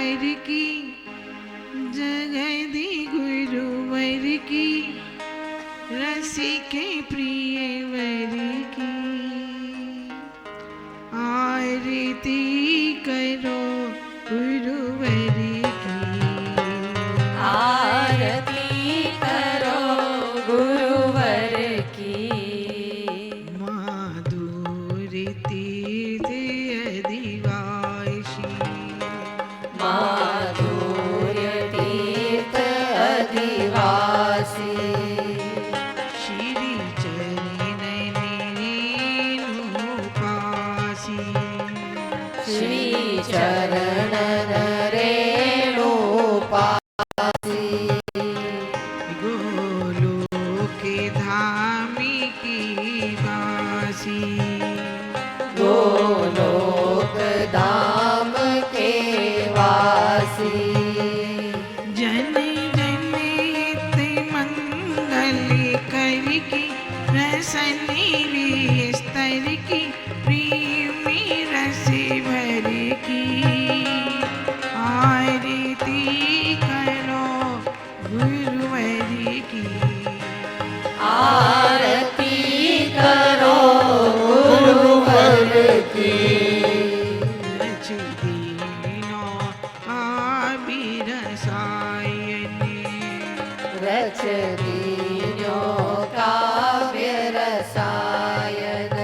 गुरुवर की, जगदी गुरुवर की, रसिके प्रियवर की। आरती करो गुरुवर की, आरती करो गुरुवर की। माधुर तीर्थ अधिवासी, माधुर्य तीर्थ अधिवासी। श्री चरण रेणु पासी, श्री चरण रेणु पासी। गोलोक धामी की वासी, गोलोक धाम के वासी। जन जन हित मंगल कर की, प्रसन्न विस्तर की, प्रेमी रस भर की। आरती करो गुरुवर की, आरती करो गुरुवर की। रच दीनो आबिर सायन, रच दीनो काव्य रसायन।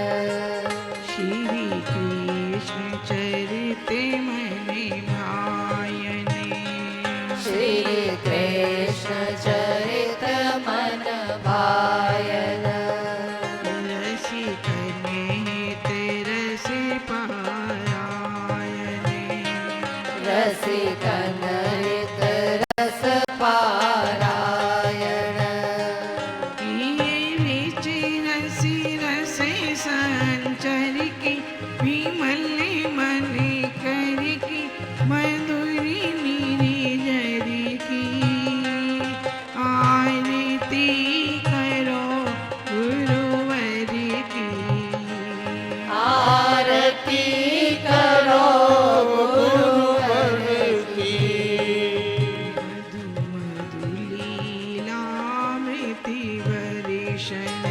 श्री कृष्ण चरित मन भायन, श्री कृष्ण चरित मन भायन। रसिकन हित रस पारायण, रसिकन हित रस पारायण। पिए विच रसि रस संचर की, विमल मन कर की, मधुरी निर्जर की। आरती करो गुरुवर की, आरती करो गुरुवर की। मधु मधु लीलामृति वर्षण,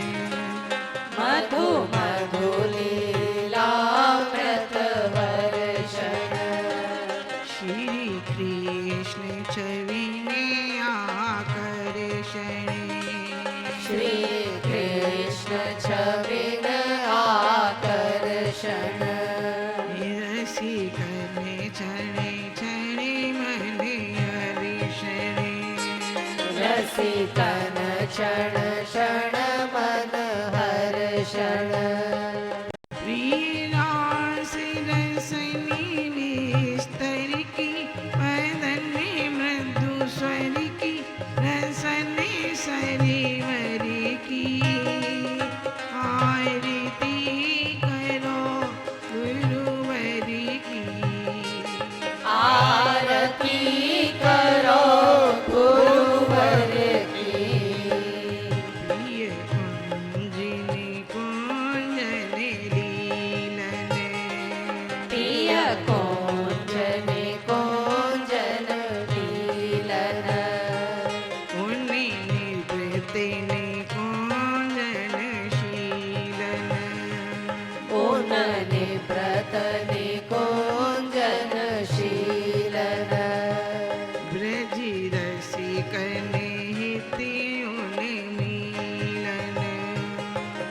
मधु मधु लीलामृत वर्षण। श्री कृष्ण छविने आकर्षण, श्री कृष्ण छविन आकर्षण। रसिकन क्षण क्षण मन हर्षण, रसिकन क्षण क्षण मन हर्षण। प्रिय रास रसनी विस्तर की, मदन मृदु स्वर की, रसन सरिवर की। आरती करो गुरुवर की, आरती करो गुरुवर की। प्रिय कुंजन कुंजन लीलन, प्रिय कुंजन कुंजन लीलन। उन्नी निवृत्त कुंजन शीलन, ऊन निव्रत निकुंजन शीलन। ब्रज रसिकन हित उन्मीलन,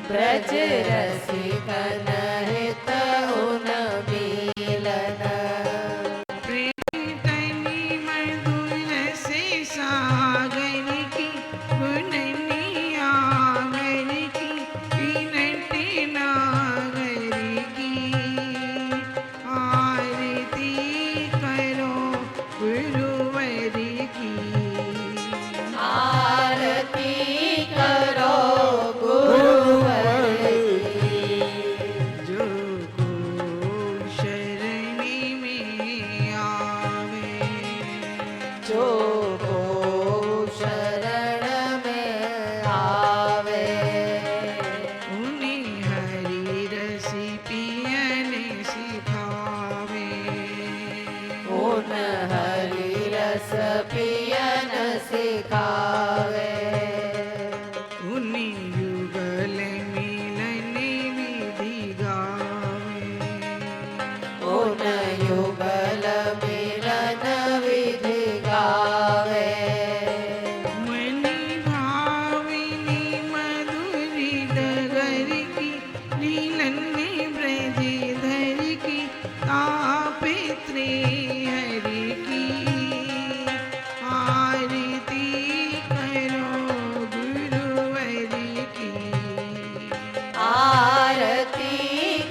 ब्रज रसिकन हित उन्मीलन। प्रेतनि मधुर से सागर की, गुणनि आगर की, विनट नागर की। आरती करो गुरुवर की, आरती करो गुरुवर की। जो को शरणी में आवे, जो को शरण में आवे। उन्हें हरि रसि पियन सिखावे। उन हरि रस पियन सिखावे। उन्हीं युगल मिलन विधि गावे। उन युगल मिलन विधि गावे। मणि भाविनी मधुरी डगर की लीलन ब्रज धर की तापित्री हरि की आरती करो गुरुवर की। आरती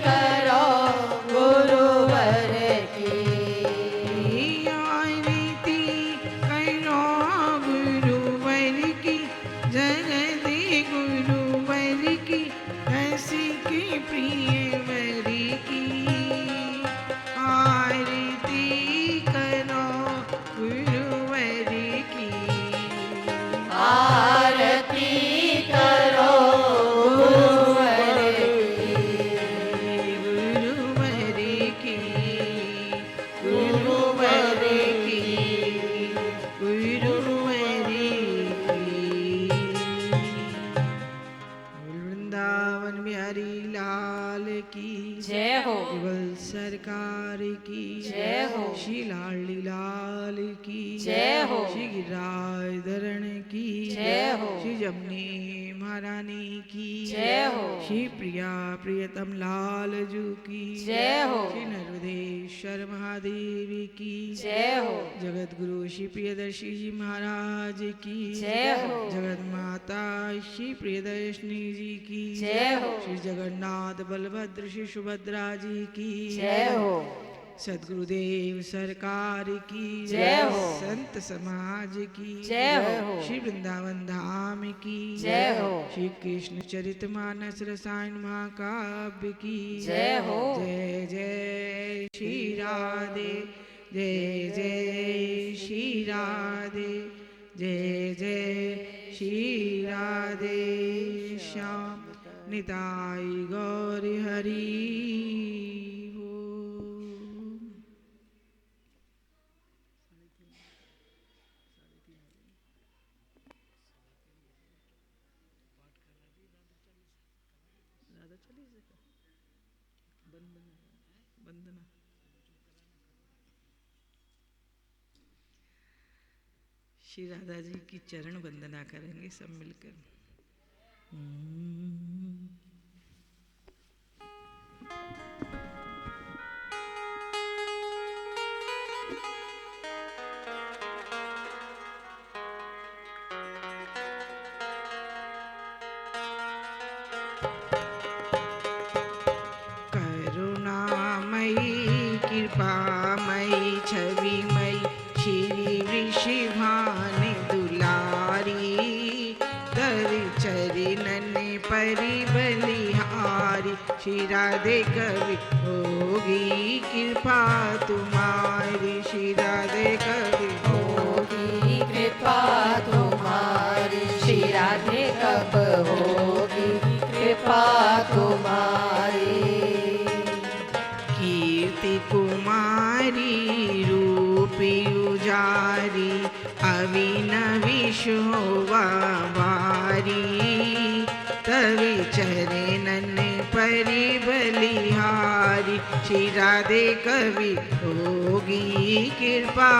करो गुरुवर की। आरती करो गुरुवर की जगदे गुरुवर की हंसी के प्रियवर की। आरती करो गुरुवर की। आरती करो गुरुवर की। गुरुवर की गुरुवर की। वृंदावन बिहारी लाल की जय हो। केवल सरकार की जय हो। श्री लाली लाल की जय हो। श्री गिरिराज धरण की जय हो। श्री जमनी महारानी की जय हो। श्री प्रिया प्रियतम लाल जू की जय हो। श्री नर्मदेश्वर महादेव की जय हो। जगत गुरु श्री प्रियदर्शी जी महाराज की जय हो। जगत माता श्री प्रियदर्शनी जी की जय हो। श्री जगन्नाथ बलभद्र श्री सुभद्रा जी की जय हो। सदगुरुदेव सरकार की जय हो। संत समाज की जय हो। श्री वृंदावन धाम की जय हो। श्री कृष्ण चरितमानस रसायन महाकाव्य की जय हो। जय जय श्री राधे जय जय श्री राधे जय जय श्री राधे श्याम निताई गौर हरि बोल। वंदना श्री राधा जी की चरण वंदना करेंगे सब मिलकर। करुणामयी कृपामयी छविमयी श्री वृषभान दुलारी तर चरणन परि बलिहारी। श्री राधे कवि होगी कृपा तुम्हारी। श्री राधे कवि होगी कृपा तुम्हारी। श्री राधे कब होगी कृपा तुम्हारी। कीर्ति कुमारी रूपी उजारी अविनवी शोभा बारी। तवि चरणन परि बलिहारी। श्री राधे कवि होगी कृपा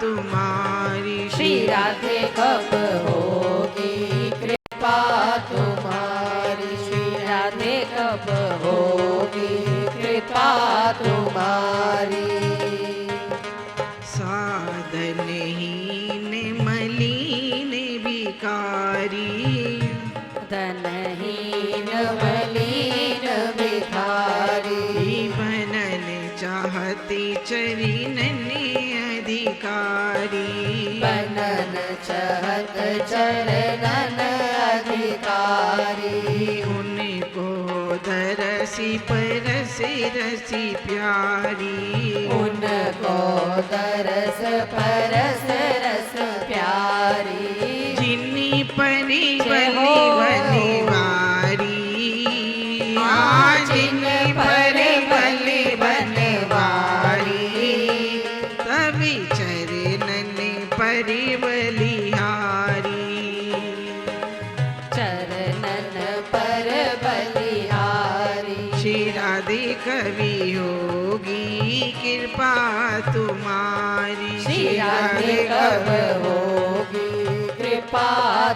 तुम्हारी। श्री राधे कब होगी कृपा तुम्हारी। श्री राधे कब होगी कृपा तुम्हारी। साधनहीन मलिन विकारी धनहीन मलिन भिखारी। बनन चाहते चरणन अधिकारी। बनन चहत चरणन अधिकारी। उनको दरसी परसी रसी प्यारी। उनको दरस परस रस प्यारी। जिन्नी परी जय बलि हो। बनवारी। जिन पर बलि बनवारी। तभी चरणन परिबलिहारी चरणन पर बलिहारी श्री राधे कवि होगी कृपा तुम्हारी श्री राधे कब होगी कृपा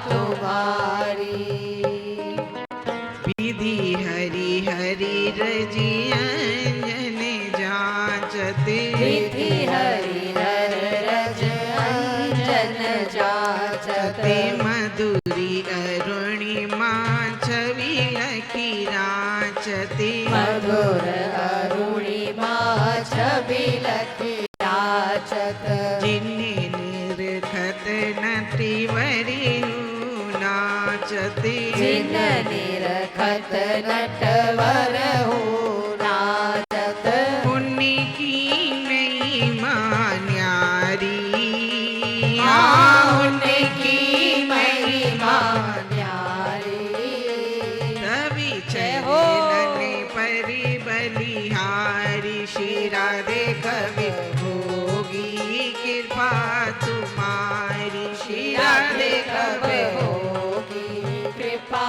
तुम्हारी विधि हरि हरि रजियंजन जाचते विधि हरि हर रज अंजन जाचते मधुरी अरुणिमा छवि लखी राचते मधुर अरुणिमा छवि लखी राचत जिन्ने निरखत नटिवरी नाचते जिन निरखत नटवर हो नाचत पुण्य की महिमा न्यारी उनकी महिमा न्यारी तभी जय हो। चरणन परिबलिहारी श्री राधे कवि होगी कृपा तुम्हारी श्री राधे कवि होगी कृपा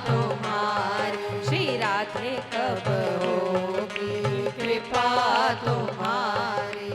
तुम्हारी श्री राधे कब होगी कृपा तुम्हारी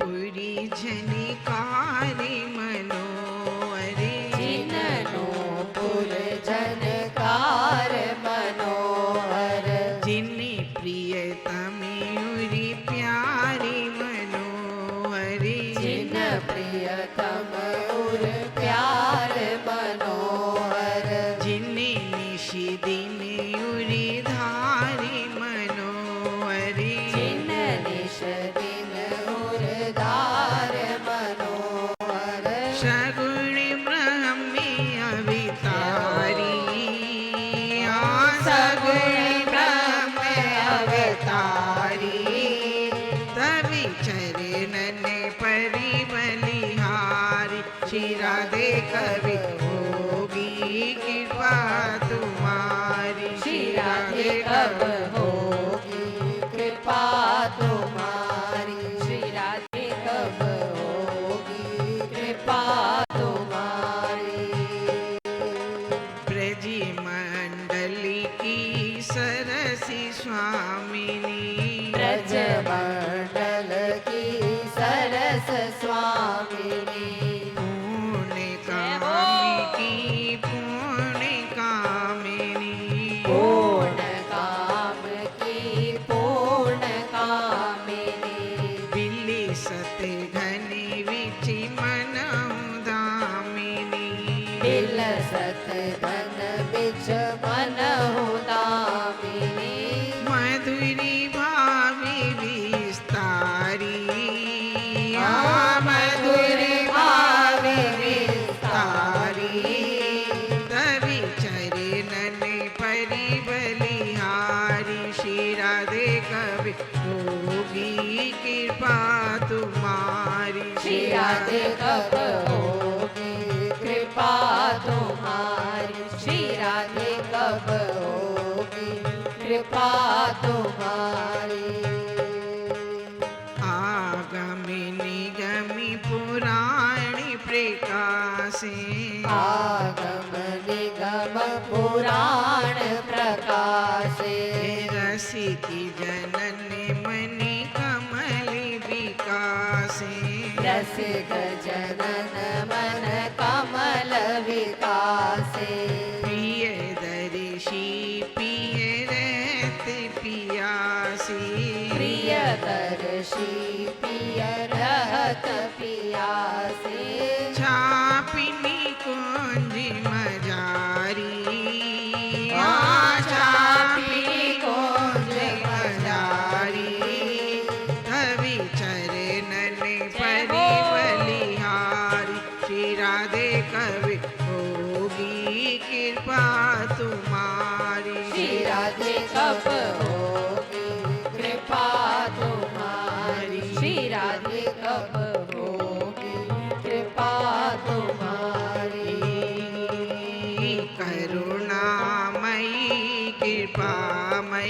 पुरी झनिकारी मनोहरी जिननो पुर जनकार मनोहर जिन्ने प्रियतमेरी प्यारी मनोहरी जिन प्रियतम उर प्यार मनोहर जिन्ने निशि दिन उरी धारी मनोहरी जिन निश दिन उर दार मनोहर सगुण ब्रह्मी अवतारी सगुण ब्रह्म अवतारी तभी चरणन परिबलिहारी श्री राधे कवि होगी कृपा तुम्हारी श्री राधे कब होगी कृपा तुम्हारी श्री राधे कब होगी कृपा तुम्हारी ब्रजी मंडली की सरसी स्वामिनी ब्रज मंडल की सरस स्वामिनी पूर्ण कामी की पूर्ण कामिनी पूर्ण काम की पूर्ण कामिनी बिल्ली सत घनी विचि मनहु दामिनी बिल सत धन बिच मनहु दामिनी मधुरी भावी विस्तारी मधुरी भावी विस्तारी तभी चरणन परिबलिहारी श्री राधे कवि होगी कृपा तुम्हारी श्री राधे कब होगी कृपा तुम्हारी श्री राधे कब होगी कृपा तुम्हारी आगमि निगमि पुराणी प्रकाशे आगम निगम पुराण प्रकाशे रसिकी जनन मणि कमल विकासे रसिक जनन मन कमल विकासे प्रिय दर्शी पिय रहत पियासी प्रियदर्शी पिय रहत पियासे छापिनी कुंज मजारी छापिनी कुंज मजारी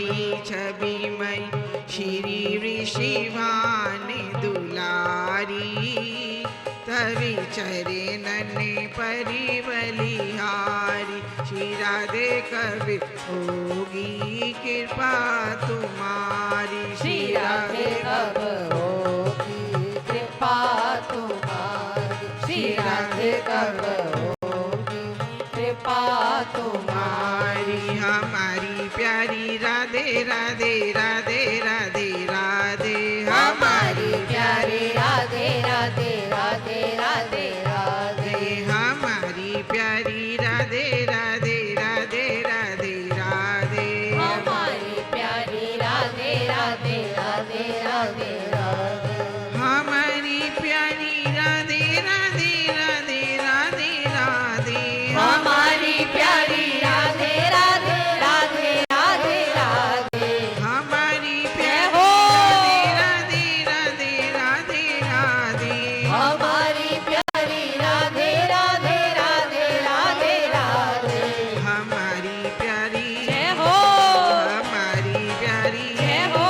मई छवि मई श्री ऋषिवान दुलारी तवि चरणन परि बलिहारी। श्री राधे कबीर होगी कृपा तुम्हारी। श्री राधे कब होगी कृपा तुम्हारी। श्री राधे कब होगी कृपा तुम्हारी। हमारी प्यारी राधे राधे राधे राधे राधे। हमारी प्यारी राधे राधे राधे राधे राधे। हमारी प्यारी राधे राधे राधे राधे राधे। हमारी प्यारी राधे राधे राधे राधे राधे। हमारी प्यारी राधे राधे राधे राधे राधे। हमारी प्यारी राधे राधे राधे राधे राधे। हमारी जय प्यारी हो। राधे राधे राधे राधे। हमारी प्यारी राधे राधे राधे राधे राधे। हमारी प्यारी जय हो। हमारी प्यारी जय हो।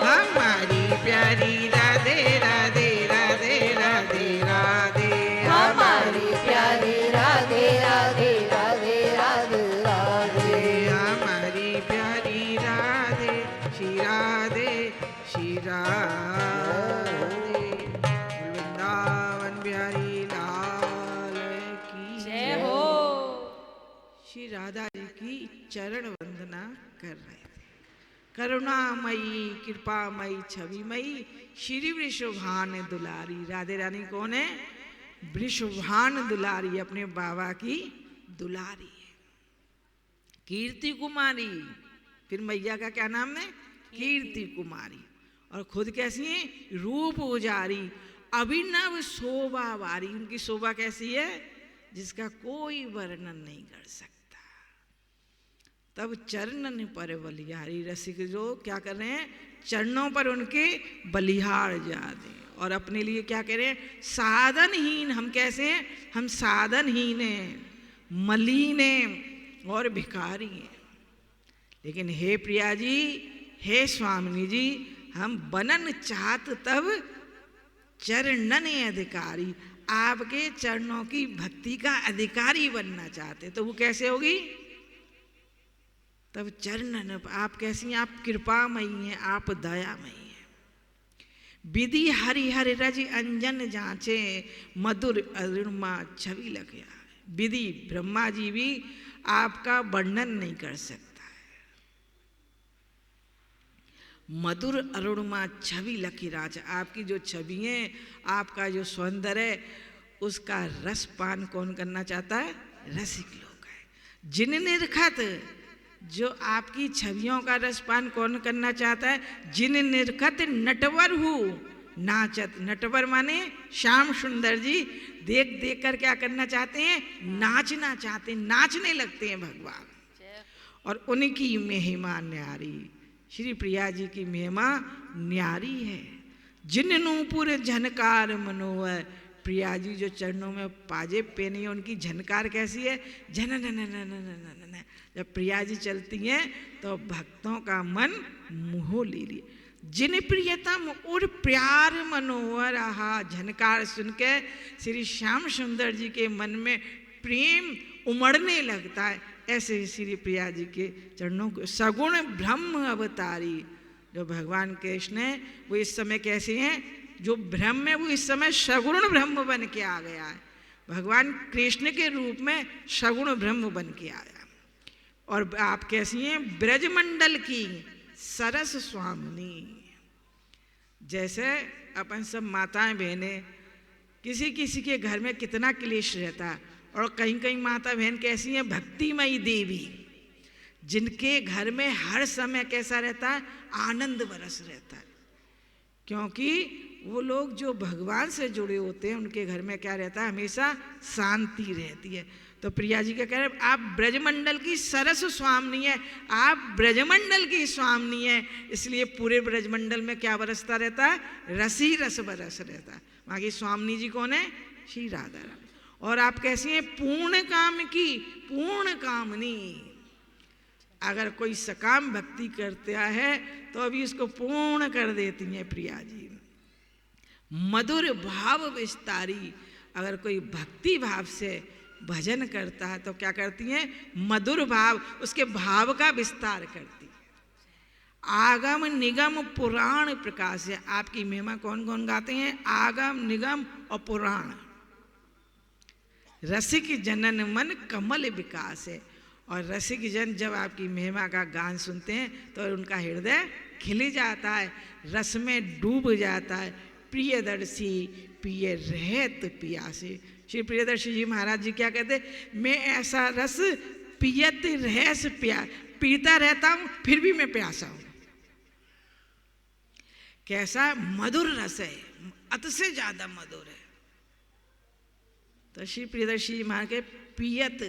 हमारी प्यारी राधे राधे राधे राधे राधे। हमारी प्यारी राधे राधे राधे राधे राधे। हमारी प्यारी राधे श्री राधे वृंदावन बिहारी लाल की जय हो। श्री राधा जी की चरण वंदना कर रहे थे। करुणामयी कृपामयी छविमयी श्री वृषभान दुलारी। राधे रानी कौन है? वृषभान दुलारी, अपने बाबा की दुलारी है। कीर्ति कुमारी, फिर मैया का क्या नाम है? कीर्ति कुमारी। और खुद कैसी है? रूप उजारी, अभिनव शोभा वारी। उनकी शोभा कैसी है? जिसका कोई वर्णन नहीं कर सकता। तब चरणन पर बलिहारी, रसिक जो क्या कर रहे हैं? चरणों पर उनके बलिहार जा दें। और अपने लिए क्या कह रहे हैं? साधनहीन। हम कैसे हैं? हम साधनहीन हैं, मलिन हैं और भिखारी हैं। लेकिन हे प्रिया जी, हे स्वामिनी जी, हम बनन चाहत तब चरणन अधिकारी। आपके चरणों की भक्ति का अधिकारी बनना चाहते, तो वो कैसे होगी? तब चरणन। आप कैसी हैं? आप कृपामयी हैं, आप दयामयी हैं। विधि हरि हरि रज अंजन जांचे, मधुर अरुणिमा छवि लगे। विधि ब्रह्मा जी भी आपका वर्णन नहीं कर सकता है। मधुर अरुणिमा छवि लखी राज। आपकी जो छवि है, आपका जो सौंदर्य है, उसका रस पान कौन करना चाहता है? रसिक लोग है। जिन निरखत, जो आपकी छवियों का रसपान कौन करना चाहता है? जिन निरखत नटवर हूँ नाचत। नटवर माने श्याम सुंदर जी। देख देख कर क्या करना चाहते हैं? नाचना चाहते हैं, नाचने लगते हैं भगवान। और उनकी महिमा न्यारी। श्री प्रिया जी की महिमा न्यारी है। जिन नूपुर झनकार मनोहर। प्रिया जी जो चरणों में पाजे पहनी है, उनकी झनकार कैसी है? झन न न न न। जब प्रिया जी चलती हैं तो भक्तों का मन मोह ले लिए। जिन प्रियतम और प्यार मनोहर। आहा, झनकार सुन के श्री श्याम सुंदर जी के मन में प्रेम उमड़ने लगता है। ऐसे ही श्री प्रिया जी के चरणों को सगुण ब्रह्म अवतारी। जो भगवान कृष्ण है वो इस समय कैसे हैं? जो ब्रह्म है वो इस समय सगुण ब्रह्म बन के आ गया है। भगवान कृष्ण के रूप में सगुण ब्रह्म बन के आया। और आप कैसी हैं? ब्रजमंडल की सरस स्वामिनी। जैसे अपन सब माताएं बहनें, किसी किसी के घर में कितना क्लेश रहता है, और कहीं कहीं माता बहन कैसी हैं? भक्तिमयी देवी, जिनके घर में हर समय कैसा रहता है? आनंद बरस रहता है। क्योंकि वो लोग जो भगवान से जुड़े होते हैं, उनके घर में क्या रहता है? हमेशा शांति रहती है। तो प्रिया जी क्या कह रहे हैं? आप ब्रजमंडल की सरस स्वामिनी है, आप ब्रजमंडल की स्वामिनी है। इसलिए पूरे ब्रजमंडल में क्या बरसता रहता है? रसी रस बरस रहता है। वहाँ की स्वामिनी जी कौन है? श्री राधा रानी। और आप कैसी हैं? पूर्ण काम की पूर्ण कामनी। अगर कोई सकाम भक्ति करता है तो अभी उसको पूर्ण कर देती हैं प्रिया जी। मधुर भाव विस्तारी, अगर कोई भक्ति भाव से भजन करता है तो क्या करती हैं? मधुर भाव, उसके भाव का विस्तार करती है। आगम निगम पुराण प्रकाश है। आपकी महिमा कौन कौन गाते हैं? आगम निगम और पुराण। रसिक जनन मन कमल विकास है। और रसिक जन जब आपकी महिमा का गान सुनते हैं तो उनका हृदय खिल जाता है, रस में डूब जाता है। प्रियदर्शी पिए रहत पियासे। श्री प्रियदर्शी जी महाराज जी क्या कहते? मैं ऐसा रस पियत रहस पीता रहता हूं फिर भी मैं प्यासा हूं। कैसा मधुर रस है, अत से ज्यादा मधुर है। तो श्री प्रियदर्शी जी महाराज के पियत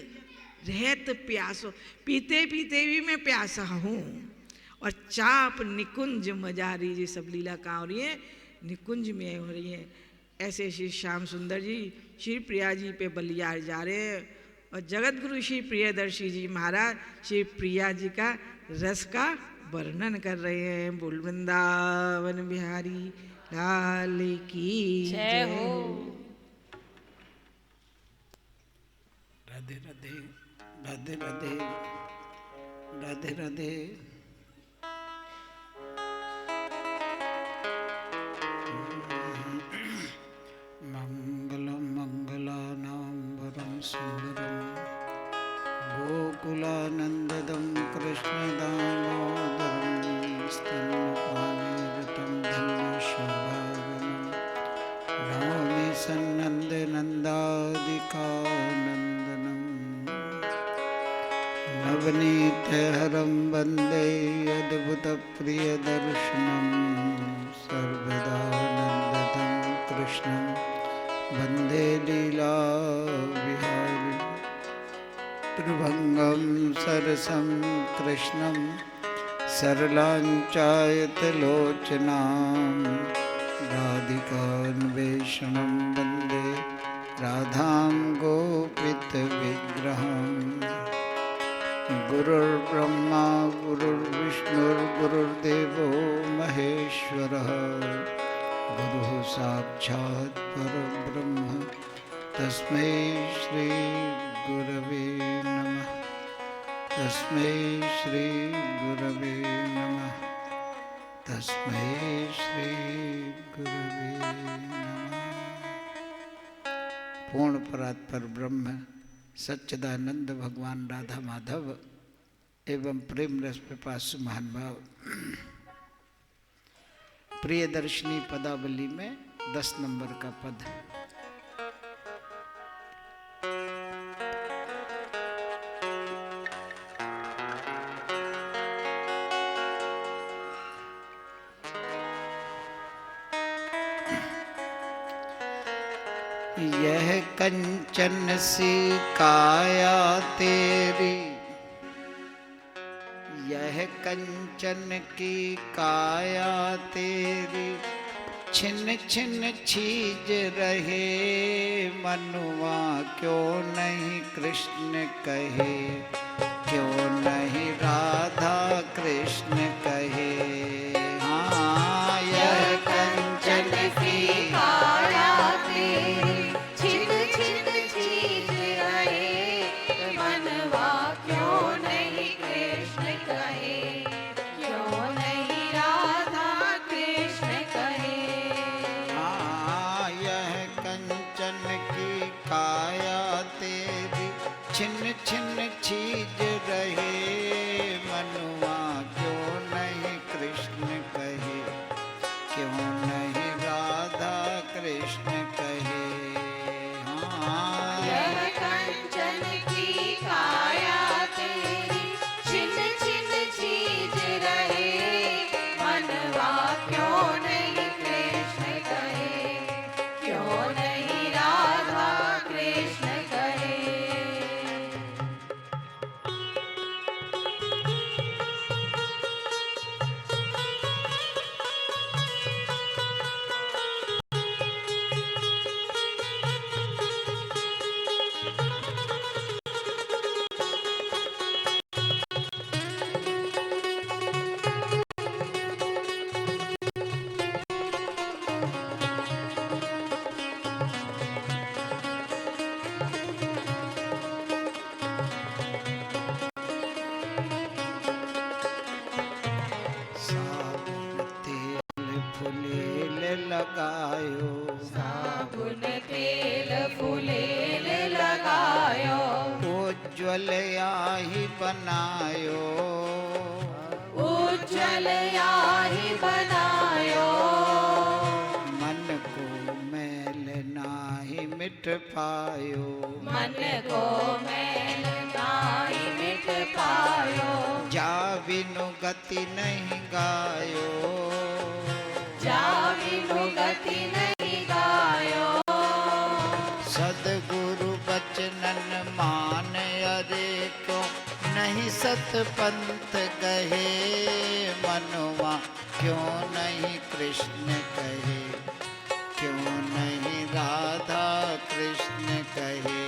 रहत प्यासो, पीते पीते भी मैं प्यासा हूं। और चाप निकुंज मजारी, जी सब लीला कहाँ हो रही है? निकुंज में हो रही है। ऐसे श्री श्याम सुंदर जी श्री प्रिया जी पे बलियार जा रहे हैं और जगत गुरु श्री प्रियदर्शी जी महाराज श्री प्रिया जी का रस का वर्णन कर रहे हैं। बोल वृंदावन बिहारी लाल की जय हो। राधे राधे राधे राधे राधे राधे। मंगलम मंगलानां वरं सुंदरं गोकुलानंददं कृष्णदामोदरं स्तन्यपानीरतं धन्येश्वरभावनं नमामि सन्नन्दनन्दादिकानन्दनं नवनीतहरं वन्दे अद्भुतप्रियदर्शनं सर्वदा नन्दतं कृष्णं वन्दे लीला विहारी त्रिभंगं सरसं कृष्णं सरलाञ्चायतलोचनां राधिकान्वेषणं वन्दे राधां गोपितविग्रहम्। गुरुर्ब्रह्मा गुरुर्विष्णुर्गुरुर्देवो महेश्वरः गुरुः साक्षात् परब्रह्म तस्मै श्री गुरवे नमः। तस्मै श्री गुरवे नमः। तस्मै श्री गुरवे नमः। पूर्ण परात्पर ब्रह्म सच्चिदानंद भगवान राधा माधव एवं प्रेम रस पिपासु महानुभाव प्रियदर्शनी पदावली में 10 नंबर का पद। यह कंचन सी काया तेरी, यह कंचन की काया तेरी छिन छिन छीज रहे मनुआ क्यों नहीं कृष्ण कहे, क्यों नहीं राधा कृष्ण कहे। हाँ यह कंचन की काया तेरी छिन छिन चीज रहे मनवा क्यों नहीं कृष्ण कहे, क्यों नहीं राधा कृष्ण कहे। हाँ यह कंचन की काया तेरी छिन छिन छीज रहे मनुआ क्यों नहीं फुलेल लगायो, साबुन तेल फुलेल लगायो, उज्ज्वल याही बनायो, उज्जवल याही बनायो, मन को मैल नाही मिट पायो, मन को मैल नाहि मिट पायो, जा बिनु गति नहीं गायो, जा बिनु गति नहीं गायो, सदगुरु बचनन मान अरे क्यों नहीं सतपंथ गहे, मनवा क्यों नहीं कृष्ण कहे, क्यों नहीं राधा कृष्ण कहे।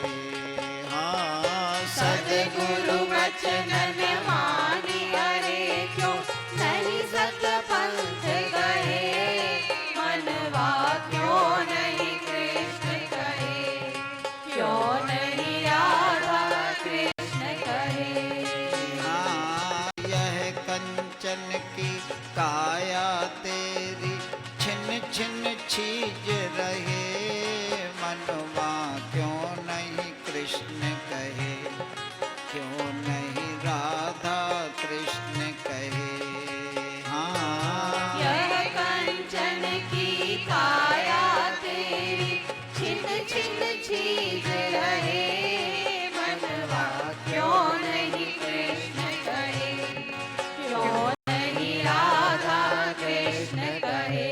हाँ सद्गुरु वचनन मानि अरे क्यों नहीं सतपंथ गए, मनवा क्यों नहीं कृष्ण कहे, क्यों नहीं राधा कृष्ण कहे। हाँ यह कंचन की काया तेरी छिन छिन छीज रहे, मनवा क्यों नहीं कृष्ण कहे, क्यों नहीं राधा कृष्ण कहे। हाँ यह कंचन की काया तेरी छिन छिन चीज रहे, मनवा क्यों नहीं कृष्ण कहे, क्यों नहीं राधा कृष्ण कहे।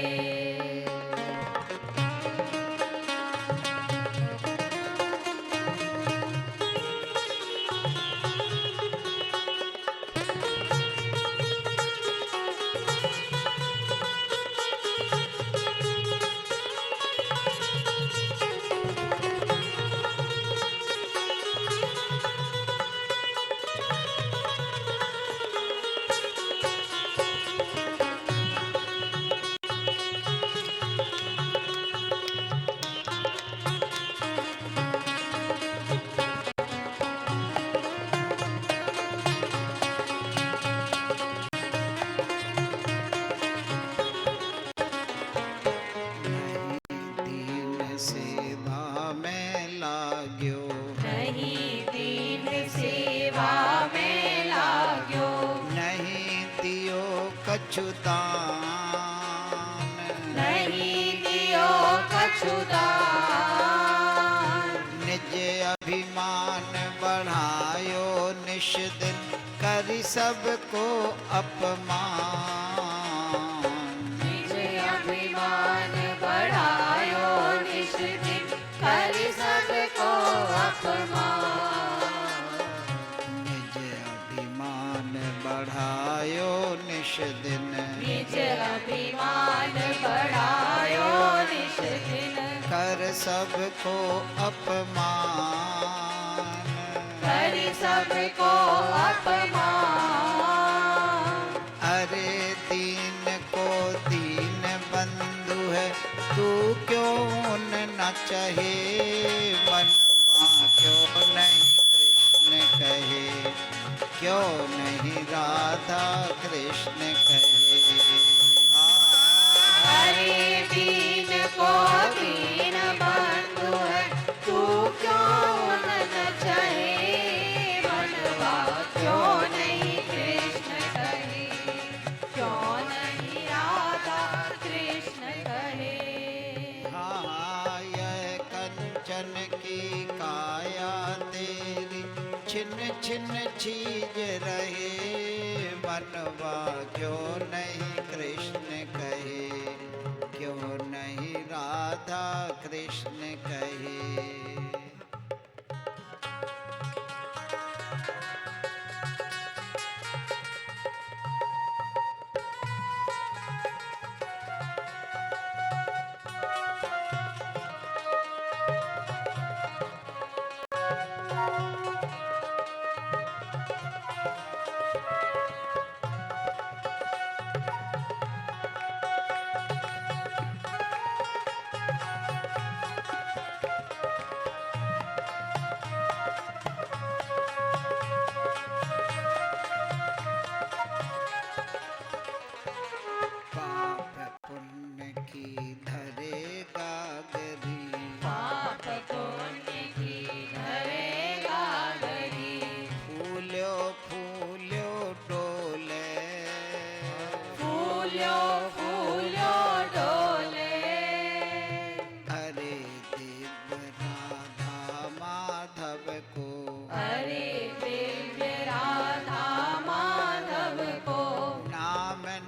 दीन सेवा में लाग्यो, नहीं दीन सेवा में लाग्यो, नहीं दियो कछु दान, नहीं दियो कछु दान, निज अभिमान बढ़ायो निश दिन, करी सबको अपमान। निज अभिमान बढ़ायो निश दिन, कर सबको अपमान। निज अभिमान बढ़ायो निश दिन, निज अभिमान बढ़ायो निश दिन, कर सबको अपमान। कर सबको अपमान। अरे दीन को दीन बंधु है, तू क्यों न चाहे, मनवा क्यों नहीं कृष्ण कहे, क्यों नहीं राधा कृष्ण कहे। हाँ हरे दीन को दीन बंधु है, तू क्यों न चाहे, मनवा क्यों नहीं कृष्ण कहे, क्यों नहीं राधा कृष्ण कहे। हाँ यह कंचन की काया तेरी छिन छिन चीज रहे, मनवा क्यों नहीं कृष्ण कहे, क्यों नहीं राधा कृष्ण कहे।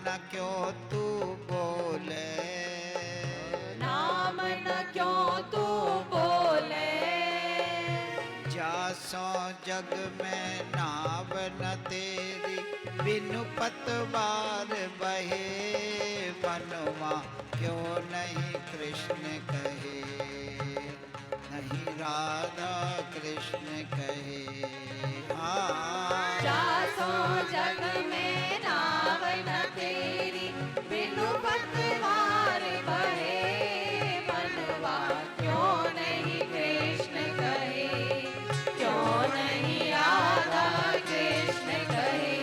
न क्यों तू बोले, नाम न क्यों तू बोले, जासो जग में नाव न तेरी, बिनु पतवार बहे, मनवा क्यों नहीं कृष्ण कहे, नहीं राधा कृष्ण कहे। हाँ जासो जग में नाव न तेरी, बिनु पतवार बहे, मनवा क्यों नहीं कृष्ण कहे, क्यों नहीं राधा कृष्ण कहे।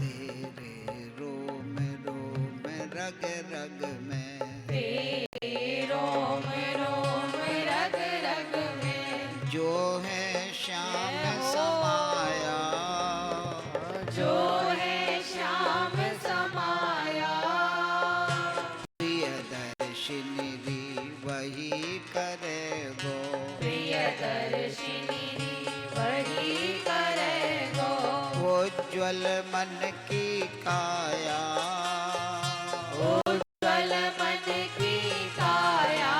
तेरे रोम रोम रग रग में, तेरे रोम रोम रग रग में, जो है श्याम समाया, जो है श्याम समाया, प्रियदर्शिनी वही करे गो, प्रियदर्शिनी वही करे गो, उज्ज्वल मन की काया, उज्ज्वल मन की काया,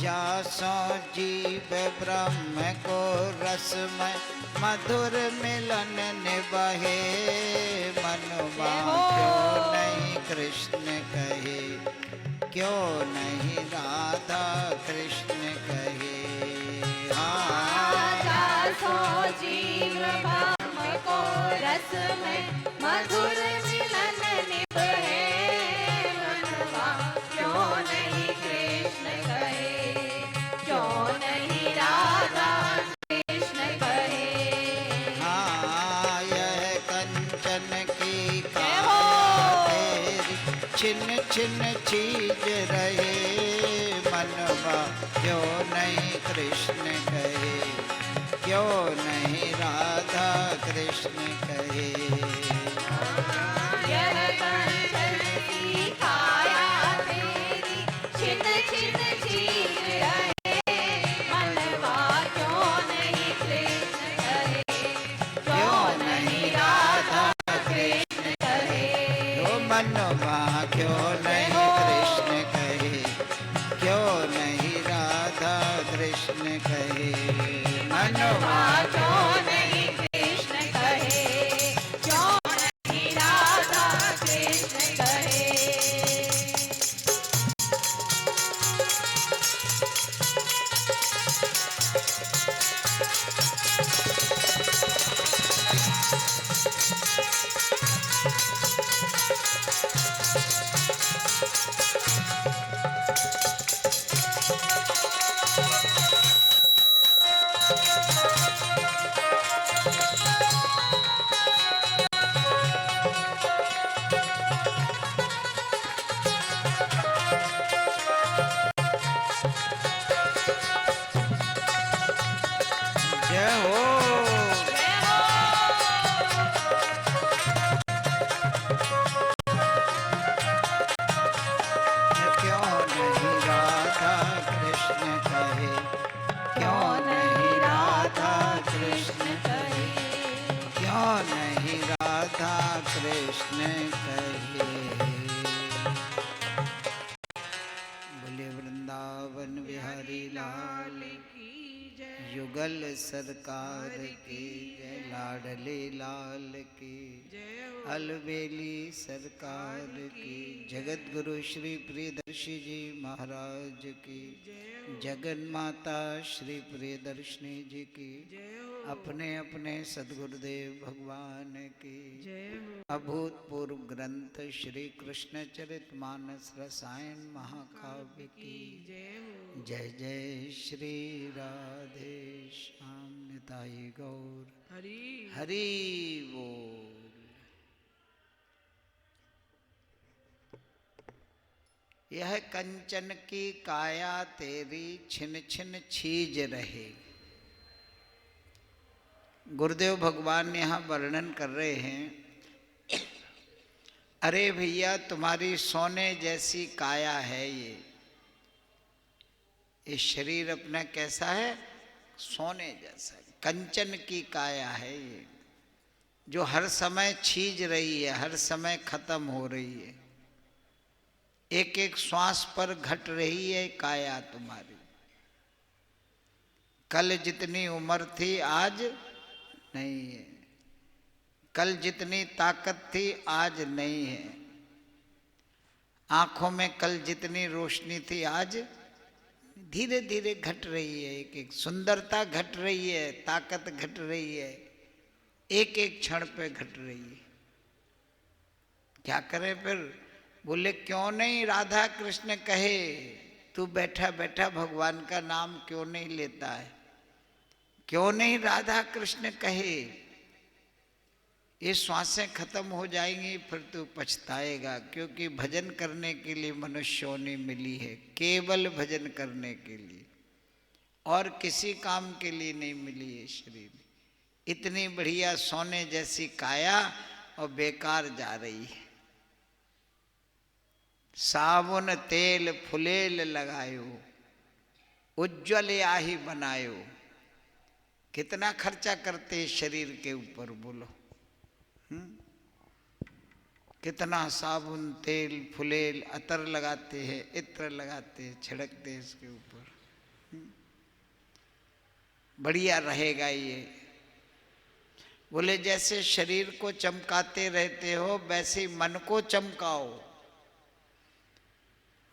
जासो जीव ब्रह्म को रसमय मधुर मिलन निबहे, मनवा क्यों नहीं कृष्ण कहे, क्यों नहीं राधा कृष्ण कहे। हाँ जासो जीव ब्रह्म को रस में मधुर मिलन निभे, मनवा क्यों नहीं कृष्ण कहे, क्यों नहीं राधा कृष्ण कहे। हाँ यह कंचन की जय हो। काया तेरी, छिन छिन चीज रहे, मनवा क्यों नहीं कृष्ण कहे, क्यों नहीं राधा कृष्ण कहे। यह कंचन की काया तेरी, छिन छिन चीज रहे, मनवा क्यों नहीं कृष्ण कहे, क्यों नहीं राधा कृष्ण कहे। ओ मनवा क्यों नहीं कृष्ण कहे, क्यों नहीं राधा कृष्ण कहे। मनवा क्यों नहीं कृष्ण कहे, क्यों नहीं राधा कृष्ण कहे। जय हो। क्यों नहीं राधा कृष्ण कहे, क्यों नहीं राधा कृष्ण कहे, क्यों नहीं राधा कृष्ण कहे। बोले वृंदावन बिहारी लाल की जय, युगल सरकार की जय, लाडले लाल की जय हो, अलबेली सरकार की, जगत गुरु श्री प्रियदर्शी जी महाराज की, जय हो, जगन माता श्री प्रियदर्शनी जी की, जय हो, अपने अपने सद्गुरुदेव भगवान की, जय हो, अभूतपूर्व ग्रंथ श्री कृष्ण चरितमानस रसायन महाकाव्य की जय हो, जय जय श्री राधे श्याम निताई गौर हरि हरि बोल। यह कंचन की काया तेरी छिन छिन छीज रहे। गुरुदेव भगवान यहाँ वर्णन कर रहे हैं, अरे भैया तुम्हारी सोने जैसी काया है ये शरीर अपना कैसा है, सोने जैसा, कंचन की काया है ये, जो हर समय छीज रही है, हर समय खत्म हो रही है, एक एक श्वास पर घट रही है काया तुम्हारी। कल जितनी उम्र थी आज नहीं है, कल जितनी ताकत थी आज नहीं है, आंखों में कल जितनी रोशनी थी आज धीरे धीरे घट रही है, एक एक सुंदरता घट रही है, ताकत घट रही है, एक एक क्षण पे घट रही है। क्या करें फिर? बोले क्यों नहीं राधा कृष्ण कहे, तू बैठा बैठा भगवान का नाम क्यों नहीं लेता है, क्यों नहीं राधा कृष्ण कहे? ये श्वासें खत्म हो जाएंगी फिर तू पछताएगा, क्योंकि भजन करने के लिए मनुष्य योनि मिली है, केवल भजन करने के लिए, और किसी काम के लिए नहीं मिली है शरीर। इतनी बढ़िया सोने जैसी काया और बेकार जा रही है। साबुन तेल फुलेल लगायो, उज्जवल आही बनायो। कितना खर्चा करते हैं शरीर के ऊपर बोलो, कितना साबुन तेल फुलेल अतर लगाते हैं, इत्र लगाते हैं, छिड़कते हैं इसके ऊपर, बढ़िया रहेगा ये। बोले जैसे शरीर को चमकाते रहते हो वैसे ही मन को चमकाओ,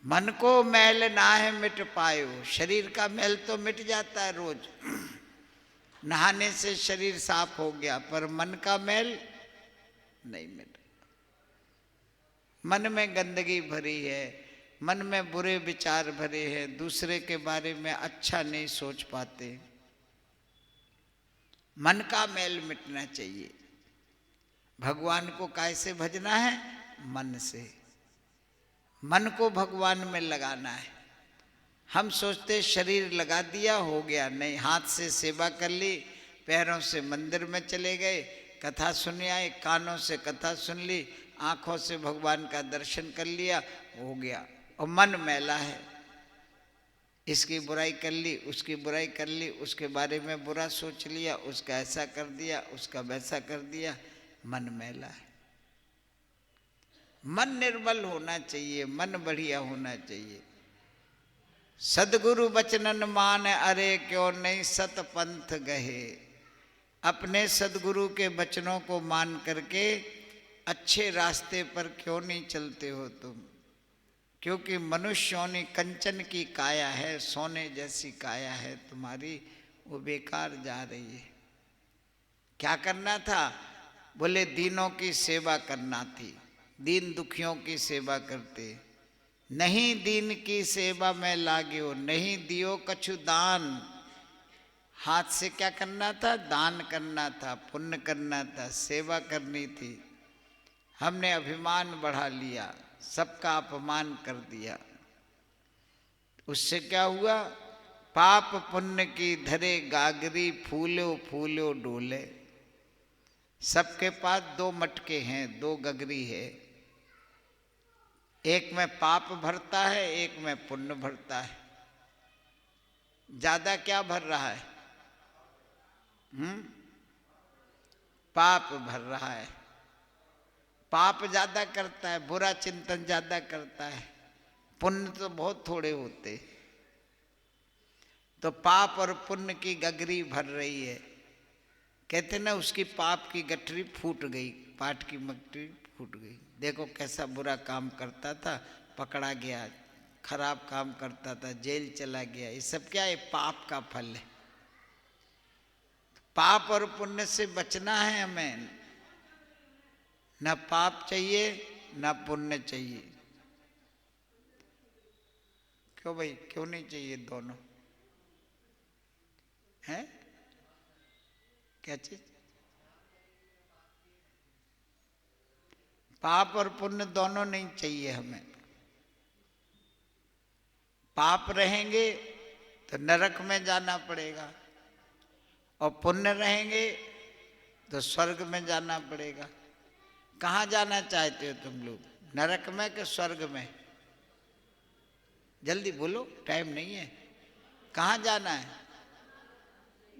मन को मैल ना है मिट पायो। शरीर का मैल तो मिट जाता है रोज, नहाने से शरीर साफ हो गया, पर मन का मैल नहीं मिटा। मन में गंदगी भरी है, मन में बुरे विचार भरे हैं, दूसरे के बारे में अच्छा नहीं सोच पाते। मन का मैल मिटना चाहिए। भगवान को कैसे भजना है? मन से। मन को भगवान में लगाना है। हम सोचते शरीर लगा दिया हो गया, नहीं, हाथ से सेवा कर ली, पैरों से मंदिर में चले गए, कथा सुन आए, कानों से कथा सुन ली, आंखों से भगवान का दर्शन कर लिया, हो गया। और मन मैला है, इसकी बुराई कर ली, उसकी बुराई कर ली, उसके बारे में बुरा सोच लिया, उसका ऐसा कर दिया, उसका वैसा कर दिया, मन मैला है। मन निर्मल होना चाहिए, मन बढ़िया होना चाहिए। सदगुरु बचनन मान, अरे क्यों नहीं सत पंथ गहे। अपने सदगुरु के वचनों को मान करके अच्छे रास्ते पर क्यों नहीं चलते हो तुम? क्योंकि मनुष्य योनि कंचन की काया है, सोने जैसी काया है तुम्हारी, वो बेकार जा रही है। क्या करना था? बोले दीनों की सेवा करना थी, दीन दुखियों की सेवा करते नहीं, दीन की सेवा में लाग्यो, नहीं दियो कछु दान। हाथ से क्या करना था? दान करना था, पुण्य करना था, सेवा करनी थी। हमने अभिमान बढ़ा लिया, सबका अपमान कर दिया। उससे क्या हुआ? पाप पुण्य की धरे गागरी, फूलो फूलो डोले। सबके पास दो मटके हैं, दो गगरी है, एक में पाप भरता है, एक में पुण्य भरता है। ज्यादा क्या भर रहा है? पाप भर रहा है। पाप ज्यादा करता है, बुरा चिंतन ज्यादा करता है, पुण्य तो बहुत थोड़े होते। तो पाप और पुण्य की गगरी भर रही है। कहते ना उसकी पाप की गठरी फूट गई, पाट की मगरी फूट गई। देखो कैसा बुरा काम करता था, पकड़ा गया, खराब काम करता था, जेल चला गया। ये सब क्या है? पाप का फल है। पाप और पुण्य से बचना है हमें। न पाप चाहिए न पुण्य चाहिए। क्यों भाई, क्यों नहीं चाहिए दोनों? हैं? क्या चीज? पाप और पुण्य दोनों नहीं चाहिए हमें। पाप रहेंगे तो नरक में जाना पड़ेगा, और पुण्य रहेंगे तो स्वर्ग में जाना पड़ेगा। कहाँ जाना चाहते हो तुम लोग, नरक में कि स्वर्ग में? जल्दी बोलो, टाइम नहीं है। कहाँ जाना है?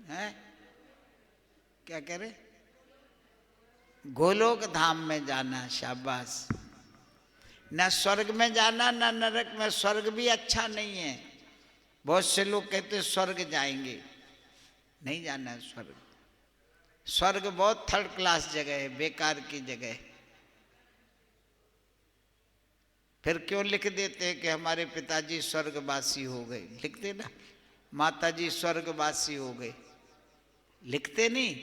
हैं? क्या कह रहे? गोलोक धाम में जाना। शाबाश। न स्वर्ग में जाना न नरक में। स्वर्ग भी अच्छा नहीं है। बहुत से लोग कहते स्वर्ग जाएंगे, नहीं जाना है स्वर्ग। स्वर्ग बहुत थर्ड क्लास जगह है, बेकार की जगह है। फिर क्यों लिख देते हैं कि हमारे पिताजी स्वर्गवासी हो गए? लिखते ना, माताजी स्वर्गवासी हो गए, लिखते नहीं?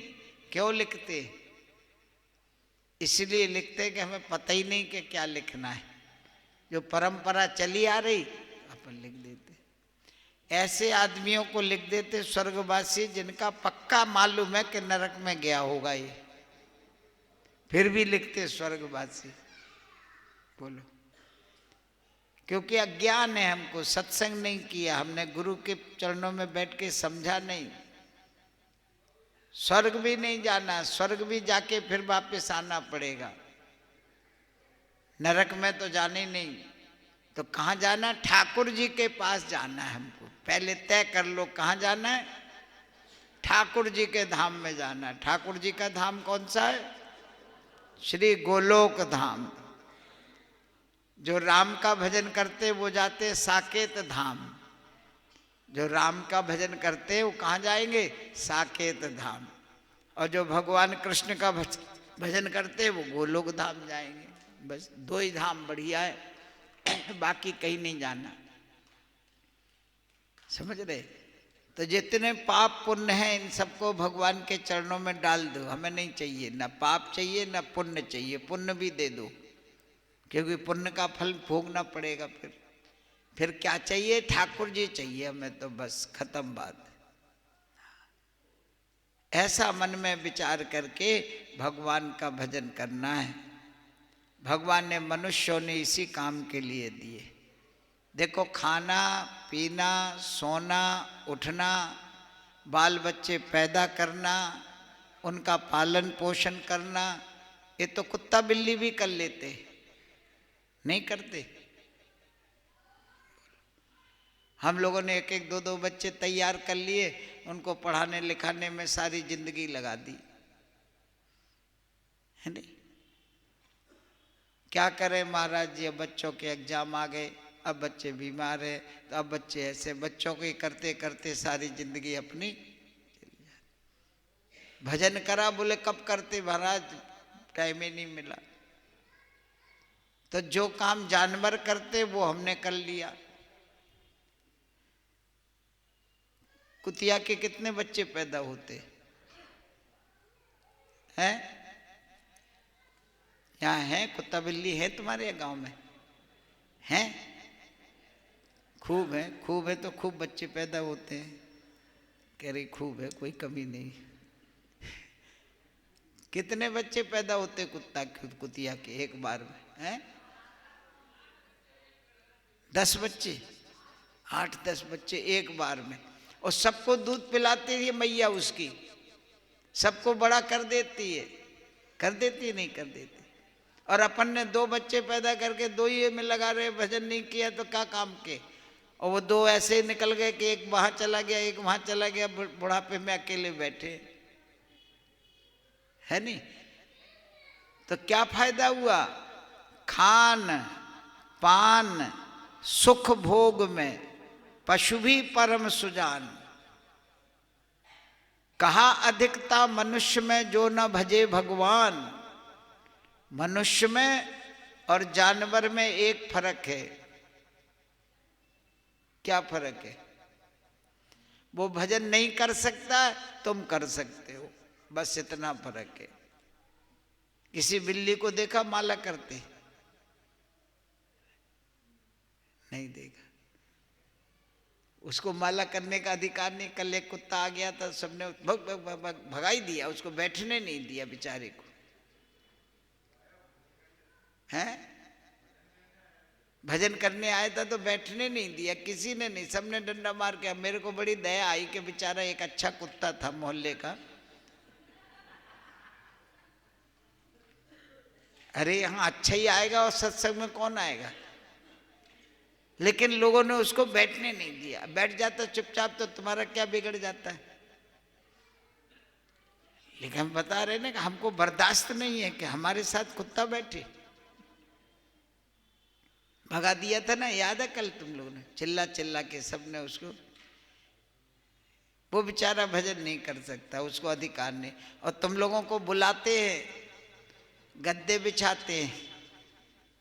क्यों लिखते? इसलिए लिखते कि हमें पता ही नहीं कि क्या लिखना है। जो परंपरा चली आ रही अपन लिख देते। ऐसे आदमियों को लिख देते स्वर्गवासी जिनका पक्का मालूम है कि नरक में गया होगा ये, फिर भी लिखते स्वर्गवासी। बोलो, क्योंकि अज्ञान है हमको, सत्संग नहीं किया हमने, गुरु के चरणों में बैठ के समझा नहीं। स्वर्ग भी नहीं जाना, स्वर्ग भी जाके फिर वापस आना पड़ेगा। नरक में तो जाने नहीं, तो कहाँ जाना? ठाकुर जी के पास जाना है हमको। पहले तय कर लो कहाँ जाना है। ठाकुर जी के धाम में जाना है। ठाकुर जी का धाम कौन सा है? श्री गोलोक धाम। जो राम का भजन करते वो जाते साकेत धाम। जो राम का भजन करते वो कहाँ जाएंगे? साकेत धाम। और जो भगवान कृष्ण का भजन करते वो गोलोक धाम जाएंगे। बस दो ही धाम बढ़िया है, बाकी कहीं नहीं जाना। समझ रहे? तो जितने पाप पुण्य हैं इन सबको भगवान के चरणों में डाल दो। हमें नहीं चाहिए, ना पाप चाहिए ना पुण्य चाहिए। पुण्य भी दे दो, क्योंकि पुण्य का फल भोगना पड़ेगा। फिर क्या चाहिए? ठाकुर जी चाहिए हमें, तो बस खत्म बात। ऐसा मन में विचार करके भगवान का भजन करना है। भगवान ने मनुष्यों ने इसी काम के लिए दिए। देखो, खाना पीना, सोना, उठना, बाल बच्चे पैदा करना, उनका पालन पोषण करना, ये तो कुत्ता बिल्ली भी कर लेते, नहीं करते? हम लोगों ने एक एक दो दो बच्चे तैयार कर लिए, उनको पढ़ाने लिखाने में सारी जिंदगी लगा दी, है नहीं? क्या करें महाराज, ये बच्चों के एग्जाम आ गए, अब बच्चे बीमार है, तो अब बच्चे ऐसे, बच्चों को करते करते सारी जिंदगी अपनी। भजन करा, बोले कब करते महाराज, टाइम ही नहीं मिला। तो जो काम जानवर करते वो हमने कर लिया। कुतिया के कितने बच्चे पैदा होते हैं? यहाँ है कुत्ता बिल्ली है तुम्हारे गांव में? हैं? खूब है, खूब है तो खूब बच्चे पैदा होते हैं। कह रही खूब है, कोई कमी नहीं। कितने बच्चे पैदा होते कुतिया के एक बार में? हैं? 10 बच्चे, 8-10 बच्चे एक बार में। और सबको दूध पिलाती है मैया उसकी, सबको बड़ा कर देती है। कर देती नहीं? कर देती। और अपन ने 2 बच्चे पैदा करके 2 ही में लगा रहे, भजन नहीं किया तो क्या काम के? और वो 2 ऐसे ही निकल गए कि एक वहां चला गया, एक वहां चला गया, बुढ़ापे में अकेले बैठे, है नहीं? तो क्या फायदा हुआ? खान पान सुख भोग में पशु भी परम सुजान। कहा अधिकता मनुष्य में जो न भजे भगवान। मनुष्य में और जानवर में एक फर्क है। क्या फर्क है? वो भजन नहीं कर सकता, तुम कर सकते हो, बस इतना फर्क है। किसी बिल्ली को देखा माला करते? नहीं देखा। उसको माला करने का अधिकार नहीं। कल एक कुत्ता आ गया था, सबने भगाई दिया, उसको बैठने नहीं दिया बेचारे को। हैं? भजन करने आया था तो बैठने नहीं दिया, किसी ने नहीं, सबने डंडा मार के। मेरे को बड़ी दया आई कि बेचारा एक अच्छा कुत्ता था मोहल्ले का। अरे यहाँ अच्छा ही आएगा और सत्संग में कौन आएगा? लेकिन लोगों ने उसको बैठने नहीं दिया। बैठ जाता चुपचाप तो तुम्हारा क्या बिगड़ जाता है? लेकिन हम बता रहे ना कि हमको बर्दाश्त नहीं है कि हमारे साथ कुत्ता बैठे। भगा दिया था ना, याद है कल तुम लोगों ने? चिल्ला चिल्ला के सबने उसको। वो बेचारा भजन नहीं कर सकता, उसको अधिकार नहीं। और तुम लोगों को बुलाते हैं, गद्दे बिछाते,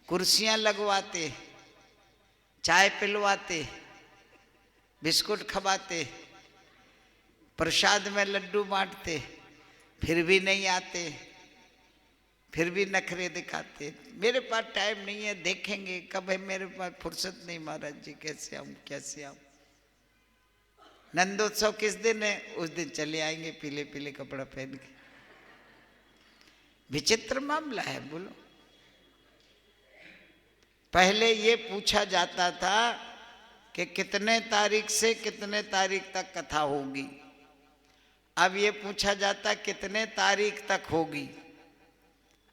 कुर्सियां लगवाते, चाय पिलवाते, बिस्कुट खवाते, प्रसाद में लड्डू बांटते, फिर भी नहीं आते, फिर भी नखरे दिखाते। मेरे पास टाइम नहीं है, देखेंगे कब है, मेरे पास फुर्सत नहीं महाराज जी, कैसे आऊं कैसे आऊं। नंदोत्सव किस दिन है? उस दिन चले आएंगे पीले पीले कपड़ा पहन के। विचित्र मामला है, बोलो। पहले ये पूछा जाता था कि कितने तारीख से कितने तारीख तक कथा होगी। अब ये पूछा जाता कितने तारीख तक होगी।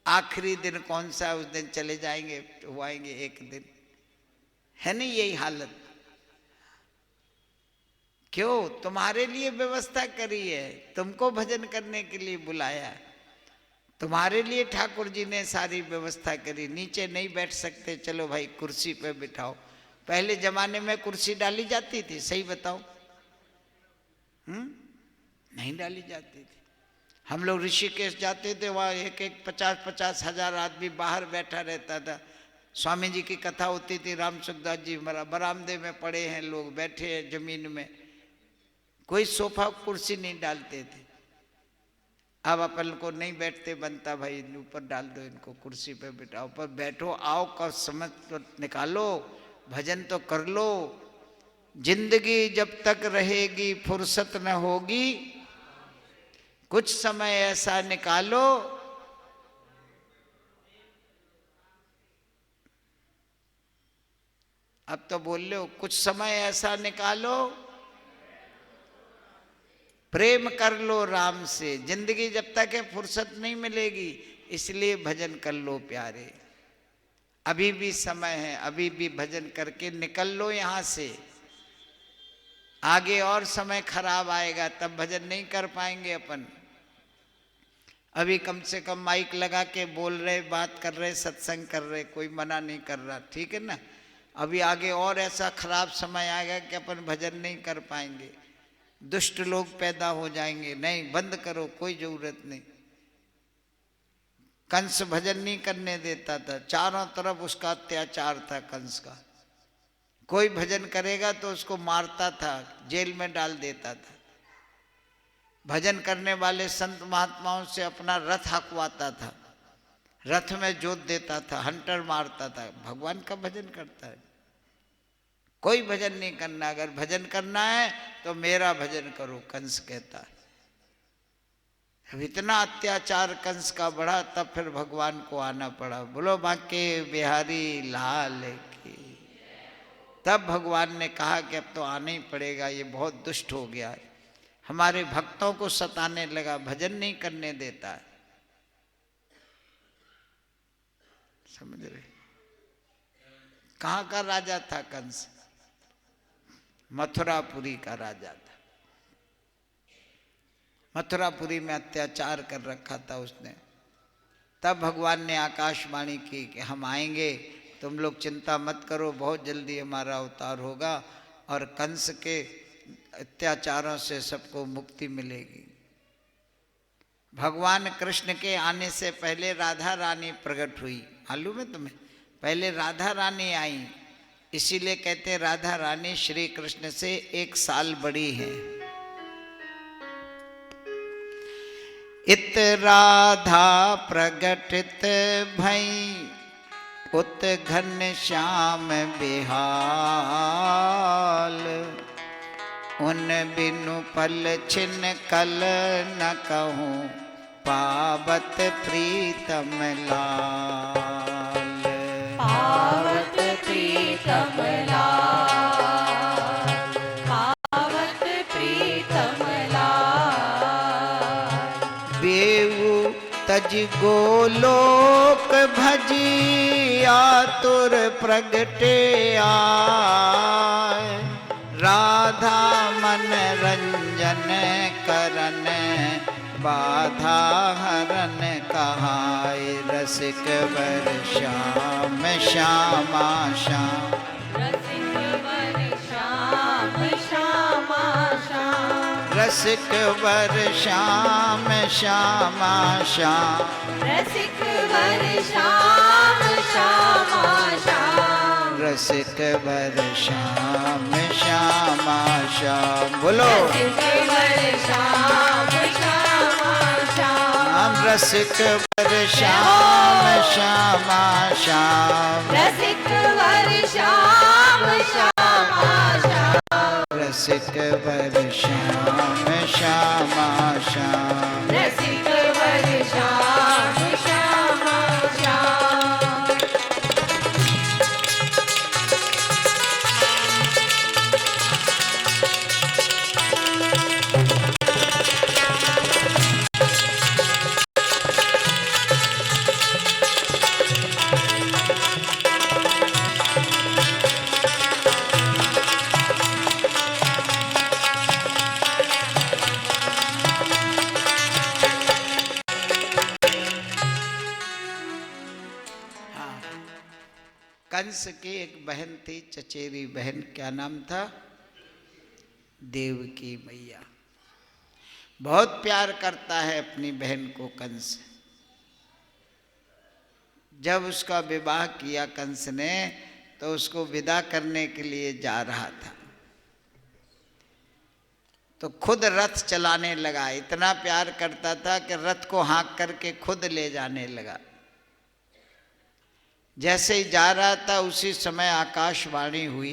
आखिरी दिन कौन सा, उस दिन चले जाएंगे तो आएंगे एक दिन। है नहीं यही हालत? क्यों? तुम्हारे लिए व्यवस्था करी है, तुमको भजन करने के लिए बुलाया, तुम्हारे लिए ठाकुर जी ने सारी व्यवस्था करी। नीचे नहीं बैठ सकते, चलो भाई कुर्सी पे बिठाओ। पहले जमाने में कुर्सी डाली जाती थी? सही बताओ। नहीं डाली जाती थी। हम लोग ऋषिकेश जाते थे, वहाँ एक एक 50-50 हजार आदमी बाहर बैठा रहता था। स्वामी जी की कथा होती थी, राम सुखदास जी बरामदे में पड़े हैं, लोग बैठे हैं जमीन में, कोई सोफा कुर्सी नहीं डालते थे। अब अपन को नहीं बैठते बनता, भाई ऊपर डाल दो इनको, कुर्सी पे बिठाओ, पर बैठो, आओ का समझ तो निकालो, भजन तो कर लो। जिंदगी जब तक रहेगी फुर्सत न होगी, कुछ समय ऐसा निकालो। अब तो बोल लो, कुछ समय ऐसा निकालो, प्रेम कर लो राम से। जिंदगी जब तक है फुर्सत नहीं मिलेगी, इसलिए भजन कर लो प्यारे। अभी भी समय है, अभी भी भजन करके निकल लो यहां से। आगे और समय खराब आएगा, तब भजन नहीं कर पाएंगे अपन। अभी कम से कम माइक लगा के बोल रहे, बात कर रहे, सत्संग कर रहे, कोई मना नहीं कर रहा, ठीक है ना। अभी आगे और ऐसा खराब समय आएगा कि अपन भजन नहीं कर पाएंगे, दुष्ट लोग पैदा हो जाएंगे। नहीं, बंद करो, कोई जरूरत नहीं। कंस भजन नहीं करने देता था, चारों तरफ उसका अत्याचार था कंस का। कोई भजन करेगा तो उसको मारता था, जेल में डाल देता था। भजन करने वाले संत महात्माओं से अपना रथ हकवाता था, रथ में जोत देता था, हंटर मारता था। भगवान का भजन करता है? कोई भजन नहीं करना। अगर भजन करना है तो मेरा भजन करो, कंस कहता है। अब इतना अत्याचार कंस का बढ़ा, तब फिर भगवान को आना पड़ा। बोलो बांके बिहारी लाल की। तब भगवान ने कहा कि अब तो आना ही पड़ेगा, ये बहुत दुष्ट हो गया है, हमारे भक्तों को सताने लगा, भजन नहीं करने देता है। समझ रहे? कहाँ का राजा था कंस? मथुरापुरी का राजा था। मथुरापुरी में अत्याचार कर रखा था उसने। तब भगवान ने आकाशवाणी की कि हम आएंगे, तुम लोग चिंता मत करो, बहुत जल्दी हमारा अवतार होगा और कंस के अत्याचारों से सबको मुक्ति मिलेगी। भगवान कृष्ण के आने से पहले राधा रानी प्रकट हुई, मालूम है तुम्हें? पहले राधा रानी आई, इसीलिए कहते हैं राधा रानी श्री कृष्ण से 1 साल बड़ी है। इत राधा प्रगटित भई उत घन श्याम बिहाल, उन बिनु पल छिन कल न कहूँ पावत प्रीतम लाल। पावत प्रीतम लाल, पावत प्रीतम लाल। बेऊ तज गोलोक भजी आतुर प्रगटे आए, राधा मन रंजन करन बाधा हरन कहाय, रसिक वर श्याम श्यामा श्याम। रसिक वर श्याम श्यामा श्याम, रसिक वर श्याम श्यामा श्याम। रसिक वर श्याम श्यामा श्याम। रसिक वर श्याम श्यामा श्याम। बोलो रसिक वर श्याम श्यामा श्याम। रसिक वर श्याम श्यामा श्याम। रसिक वर श्याम श्यामा श्याम। रसिक वर श्याम श्यामा श्याम। रसिक वर श्याम श्यामा श्याम। कंस की एक बहन थी, चचेरी बहन, क्या नाम था? देवकी मैया। बहुत प्यार करता है अपनी बहन को कंस। जब उसका विवाह किया कंस ने, तो उसको विदा करने के लिए जा रहा था, तो खुद रथ चलाने लगा। इतना प्यार करता था कि रथ को हाँक करके खुद ले जाने लगा। जैसे ही जा रहा था उसी समय आकाशवाणी हुई,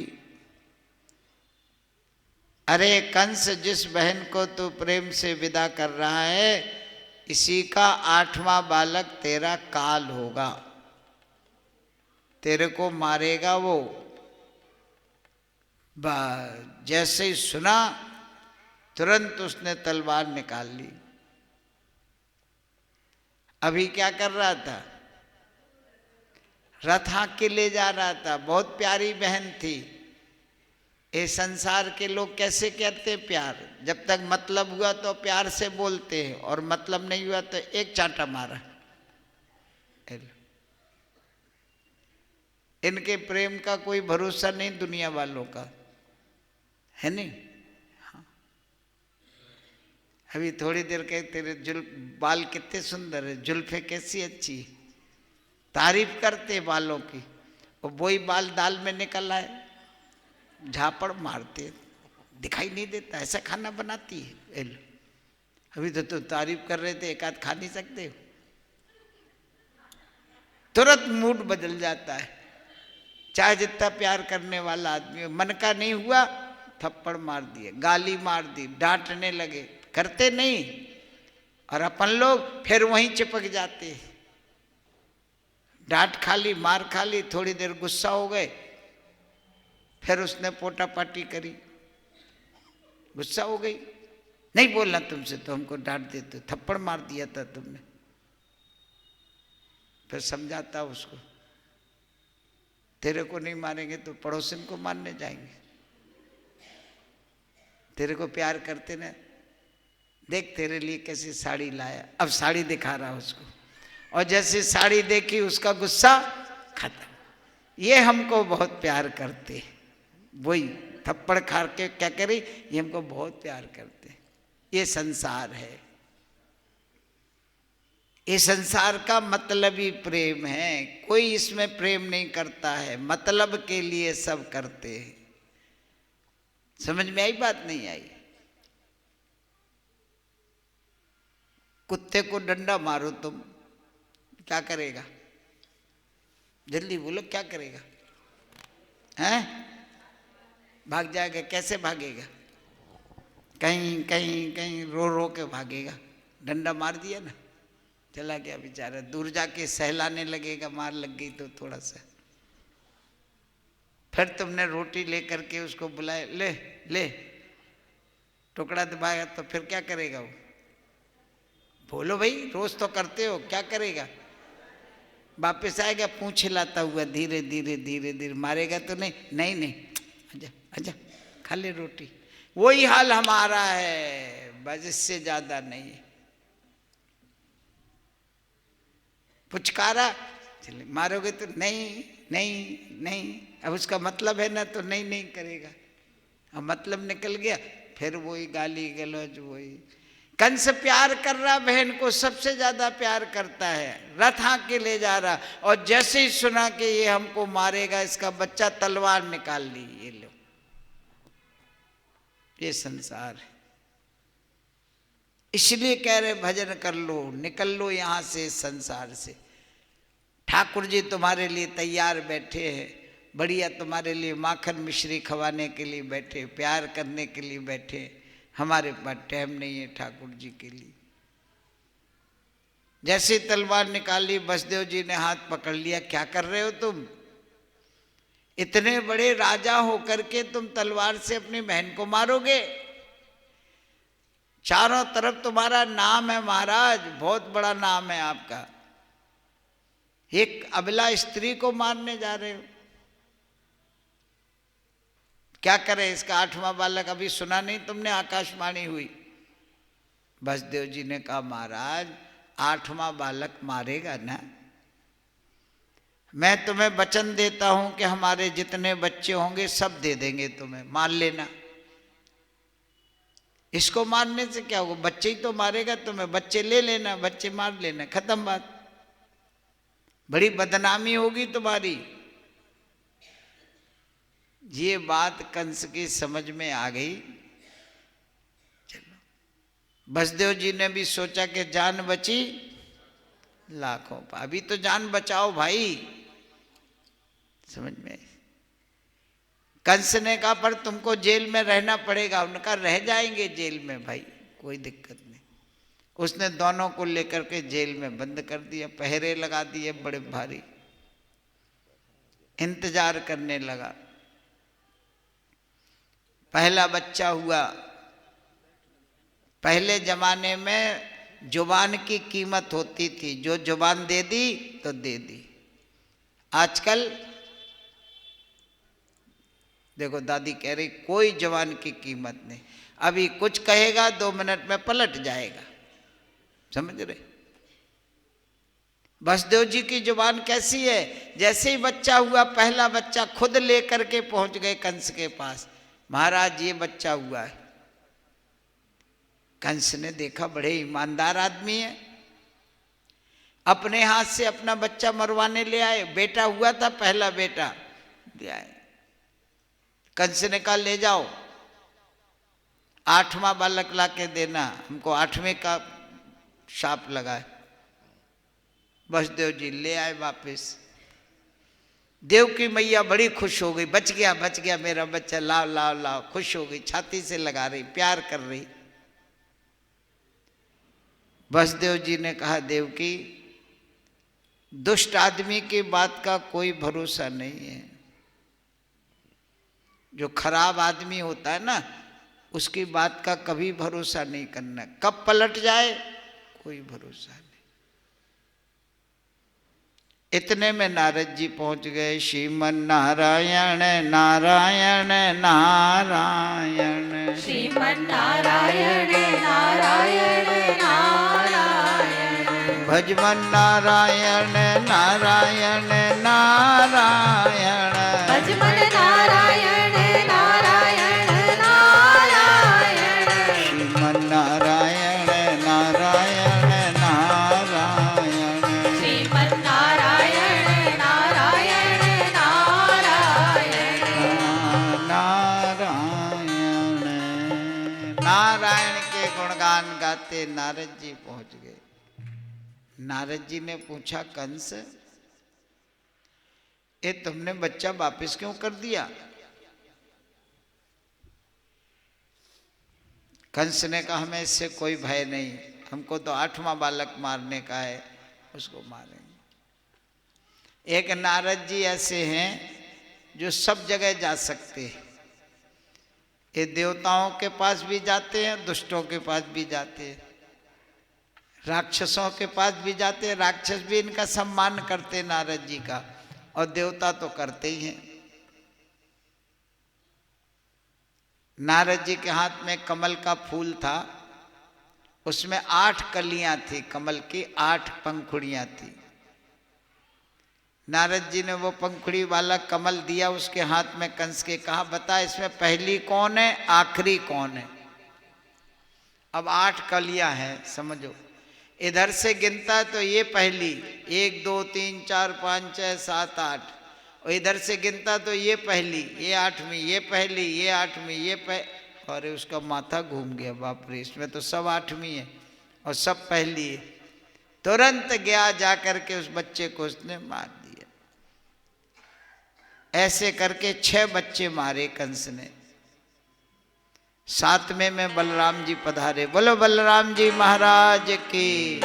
अरे कंस, जिस बहन को तू प्रेम से विदा कर रहा है, इसी का 8वां बालक तेरा काल होगा, तेरे को मारेगा वो। जैसे ही सुना, तुरंत उसने तलवार निकाल ली। अभी क्या कर रहा था? रथ हाँक के ले जा रहा था। बहुत प्यारी बहन थी। ये संसार के लोग कैसे कहते प्यार? जब तक मतलब हुआ तो प्यार से बोलते हैं, और मतलब नहीं हुआ तो एक चांटा मारा। इनके प्रेम का कोई भरोसा नहीं दुनिया वालों का, है नहीं? हाँ। अभी थोड़ी देर के तेरे बाल कितने सुंदर है, जुल्फे कैसी अच्छी है, तारीफ करते बालों की, और वही बाल दाल में निकल आए, झापड़ मारते, दिखाई नहीं देता। ऐसा खाना बनाती है। अभी तो तुम तारीफ कर रहे थे, एक आध खा नहीं सकते हो? तुरंत मूड बदल जाता है। चाहे जितना प्यार करने वाला आदमी हो, मन का नहीं हुआ, थप्पड़ मार दिए, गाली मार दी, डांटने लगे। करते नहीं, और अपन लोग फिर वहीं चिपक जाते हैं। डांट खा ली, मार खा ली, थोड़ी देर गुस्सा हो गए, फिर उसने पोटापाटी करी, गुस्सा हो गई, नहीं बोलना तुमसे तो हमको डांट देते, थप्पड़ मार दिया था तुमने। फिर समझाता उसको, तेरे को नहीं मारेंगे तो पड़ोसन को मारने जाएंगे। तेरे को प्यार करते ना, देख तेरे लिए कैसी साड़ी लाया। अब साड़ी दिखा रहा उसको, और जैसे साड़ी देखी उसका गुस्सा खत्म। ये हमको बहुत प्यार करते, वही थप्पड़ खा के क्या करे, ये हमको बहुत प्यार करते। ये संसार है। ये संसार का मतलब ही प्रेम है, कोई इसमें प्रेम नहीं करता है, मतलब के लिए सब करते हैं। समझ में आई बात नहीं आई? कुत्ते को डंडा मारो तुम, क्या करेगा? जल्दी बोलो, क्या करेगा? हैं? भाग जाएगा। कैसे भागेगा? कहीं कहीं कहीं रो रो के भागेगा। डंडा मार दिया ना, चला गया बेचारा। दूर जाके सहलाने लगेगा, मार लग गई तो थोड़ा सा। फिर तुमने रोटी लेकर के उसको बुलाया, ले ले, टुकड़ा दबाया तो फिर क्या करेगा वो? बोलो भाई, रोज तो करते हो, क्या करेगा? वापिस आएगा पूंछ हिलाता हुआ, धीरे धीरे धीरे धीरे। मारेगा तो नहीं, नहीं नहीं, आजा आजा, खा ले रोटी। वही हाल हमारा है, बस इससे ज्यादा नहीं है। पुचकारा, चले मारोगे तो नहीं नहीं नहीं, अब उसका मतलब है ना, तो नहीं नहीं करेगा। अब मतलब निकल गया, फिर वही गाली गलौज। वही कंस प्यार कर रहा बहन को, सबसे ज्यादा प्यार करता है, रथ हाँक के ले जा रहा, और जैसे ही सुना कि ये हमको मारेगा, इसका बच्चा तलवार निकाल ली। ये लो, ये संसार है। इसलिए कह रहे भजन कर लो, निकल लो यहां से, संसार से। ठाकुर जी तुम्हारे लिए तैयार बैठे हैं, बढ़िया तुम्हारे लिए माखन मिश्री खवाने के लिए बैठे, प्यार करने के लिए बैठे। हमारे पास टाइम नहीं है ठाकुर जी के लिए। जैसे तलवार निकाली, बसदेव जी ने हाथ पकड़ लिया। क्या कर रहे हो तुम? इतने बड़े राजा होकर के तुम तलवार से अपनी बहन को मारोगे? चारों तरफ तुम्हारा नाम है महाराज, बहुत बड़ा नाम है आपका। एक अबला स्त्री को मारने जा रहे हो। क्या करे इसका 8वां बालक? अभी सुना नहीं तुमने, आकाशवाणी हुई। बसदेव जी ने कहा महाराज 8वां बालक मारेगा ना, मैं तुम्हें वचन देता हूं कि हमारे जितने बच्चे होंगे सब दे देंगे तुम्हें, मार लेना। इसको मारने से क्या होगा? बच्चे ही तो मारेगा तुम्हें, बच्चे ले लेना, बच्चे मार लेना, खत्म बात। बड़ी बदनामी होगी तुम्हारी। ये बात कंस की समझ में आ गई। चलो, बसदेव जी ने भी सोचा कि जान बची लाखों पर, अभी तो जान बचाओ भाई। समझ में? कंस ने कहा पर तुमको जेल में रहना पड़ेगा। उनका रह जाएंगे जेल में भाई, कोई दिक्कत नहीं। उसने दोनों को लेकर के जेल में बंद कर दिया, पहरे लगा दिए बड़े भारी, इंतजार करने लगा। पहला बच्चा हुआ। पहले जमाने में जुबान की कीमत होती थी, जो जुबान दे दी तो दे दी। आजकल देखो दादी कह रही कोई जुबान की कीमत नहीं, अभी कुछ कहेगा 2 मिनट में पलट जाएगा। समझ रहे? बसदेव जी की जुबान कैसी है? जैसे ही बच्चा हुआ, पहला बच्चा खुद लेकर के पहुंच गए कंस के पास। महाराज ये बच्चा हुआ है। कंस ने देखा बड़े ईमानदार आदमी है, अपने हाथ से अपना बच्चा मरवाने ले आए। बेटा हुआ था, पहला बेटा ले आए। कंस ने कहा ले जाओ, 8वां बालक ला के देना, हमको 8वें का शाप लगा है। बसदेव जी ले आए वापस। देव की मैया बड़ी खुश हो गई, बच गया मेरा बच्चा, लाओ लाओ लाओ। खुश हो गई, छाती से लगा रही, प्यार कर रही। बसदेव जी ने कहा देवकी, दुष्ट आदमी की बात का कोई भरोसा नहीं है। जो खराब आदमी होता है ना, उसकी बात का कभी भरोसा नहीं करना, कब पलट जाए कोई भरोसा नहीं। इतने में नारद जी पहुंच गए। श्रीमन नारायण नारायण नारायण, श्रीमन नारायण नारायण नारायण, भजमन नारायण नारायण नारायण, भजमन नारायण नारायण नारायण, श्रीमन नारायण नारायण नारायण। नारायण के गुणगान गाते नारद जी पहुंच गए। नारद जी ने पूछा, कंस ये तुमने बच्चा वापस क्यों कर दिया? कंस ने कहा, हमें इससे कोई भय नहीं, हमको तो 8वां बालक मारने का है, उसको मारेंगे। एक नारद जी ऐसे हैं जो सब जगह जा सकते हैं। ये देवताओं के पास भी जाते हैं, दुष्टों के पास भी जाते हैं, राक्षसों के पास भी जाते हैं। राक्षस भी इनका सम्मान करते नारद जी का, और देवता तो करते ही हैं। नारद जी के हाथ में कमल का फूल था, उसमें 8 कलियां थी, कमल की 8 पंखुड़ियां थी। नारद जी ने वो पंखुड़ी वाला कमल दिया उसके हाथ में, कंस के कहा, बता इसमें पहली कौन है, आखिरी कौन है? अब 8 कलियां हैं, समझो। इधर से गिनता है तो ये पहली, 1 2 3 4 5 6 7 8, और इधर से गिनता तो ये पहली, ये 8वीं, ये पहली, ये 8वीं, ये और उसका माथा घूम गया, बाप रे, इसमें तो सब 8वीं है और सब पहली है। तुरंत गया, जाकर के उस बच्चे को उसने मार दिया। ऐसे करके 6 बच्चे मारे कंस ने। 7वें में बलराम जी पधारे। बोलो बलराम जी महाराज की।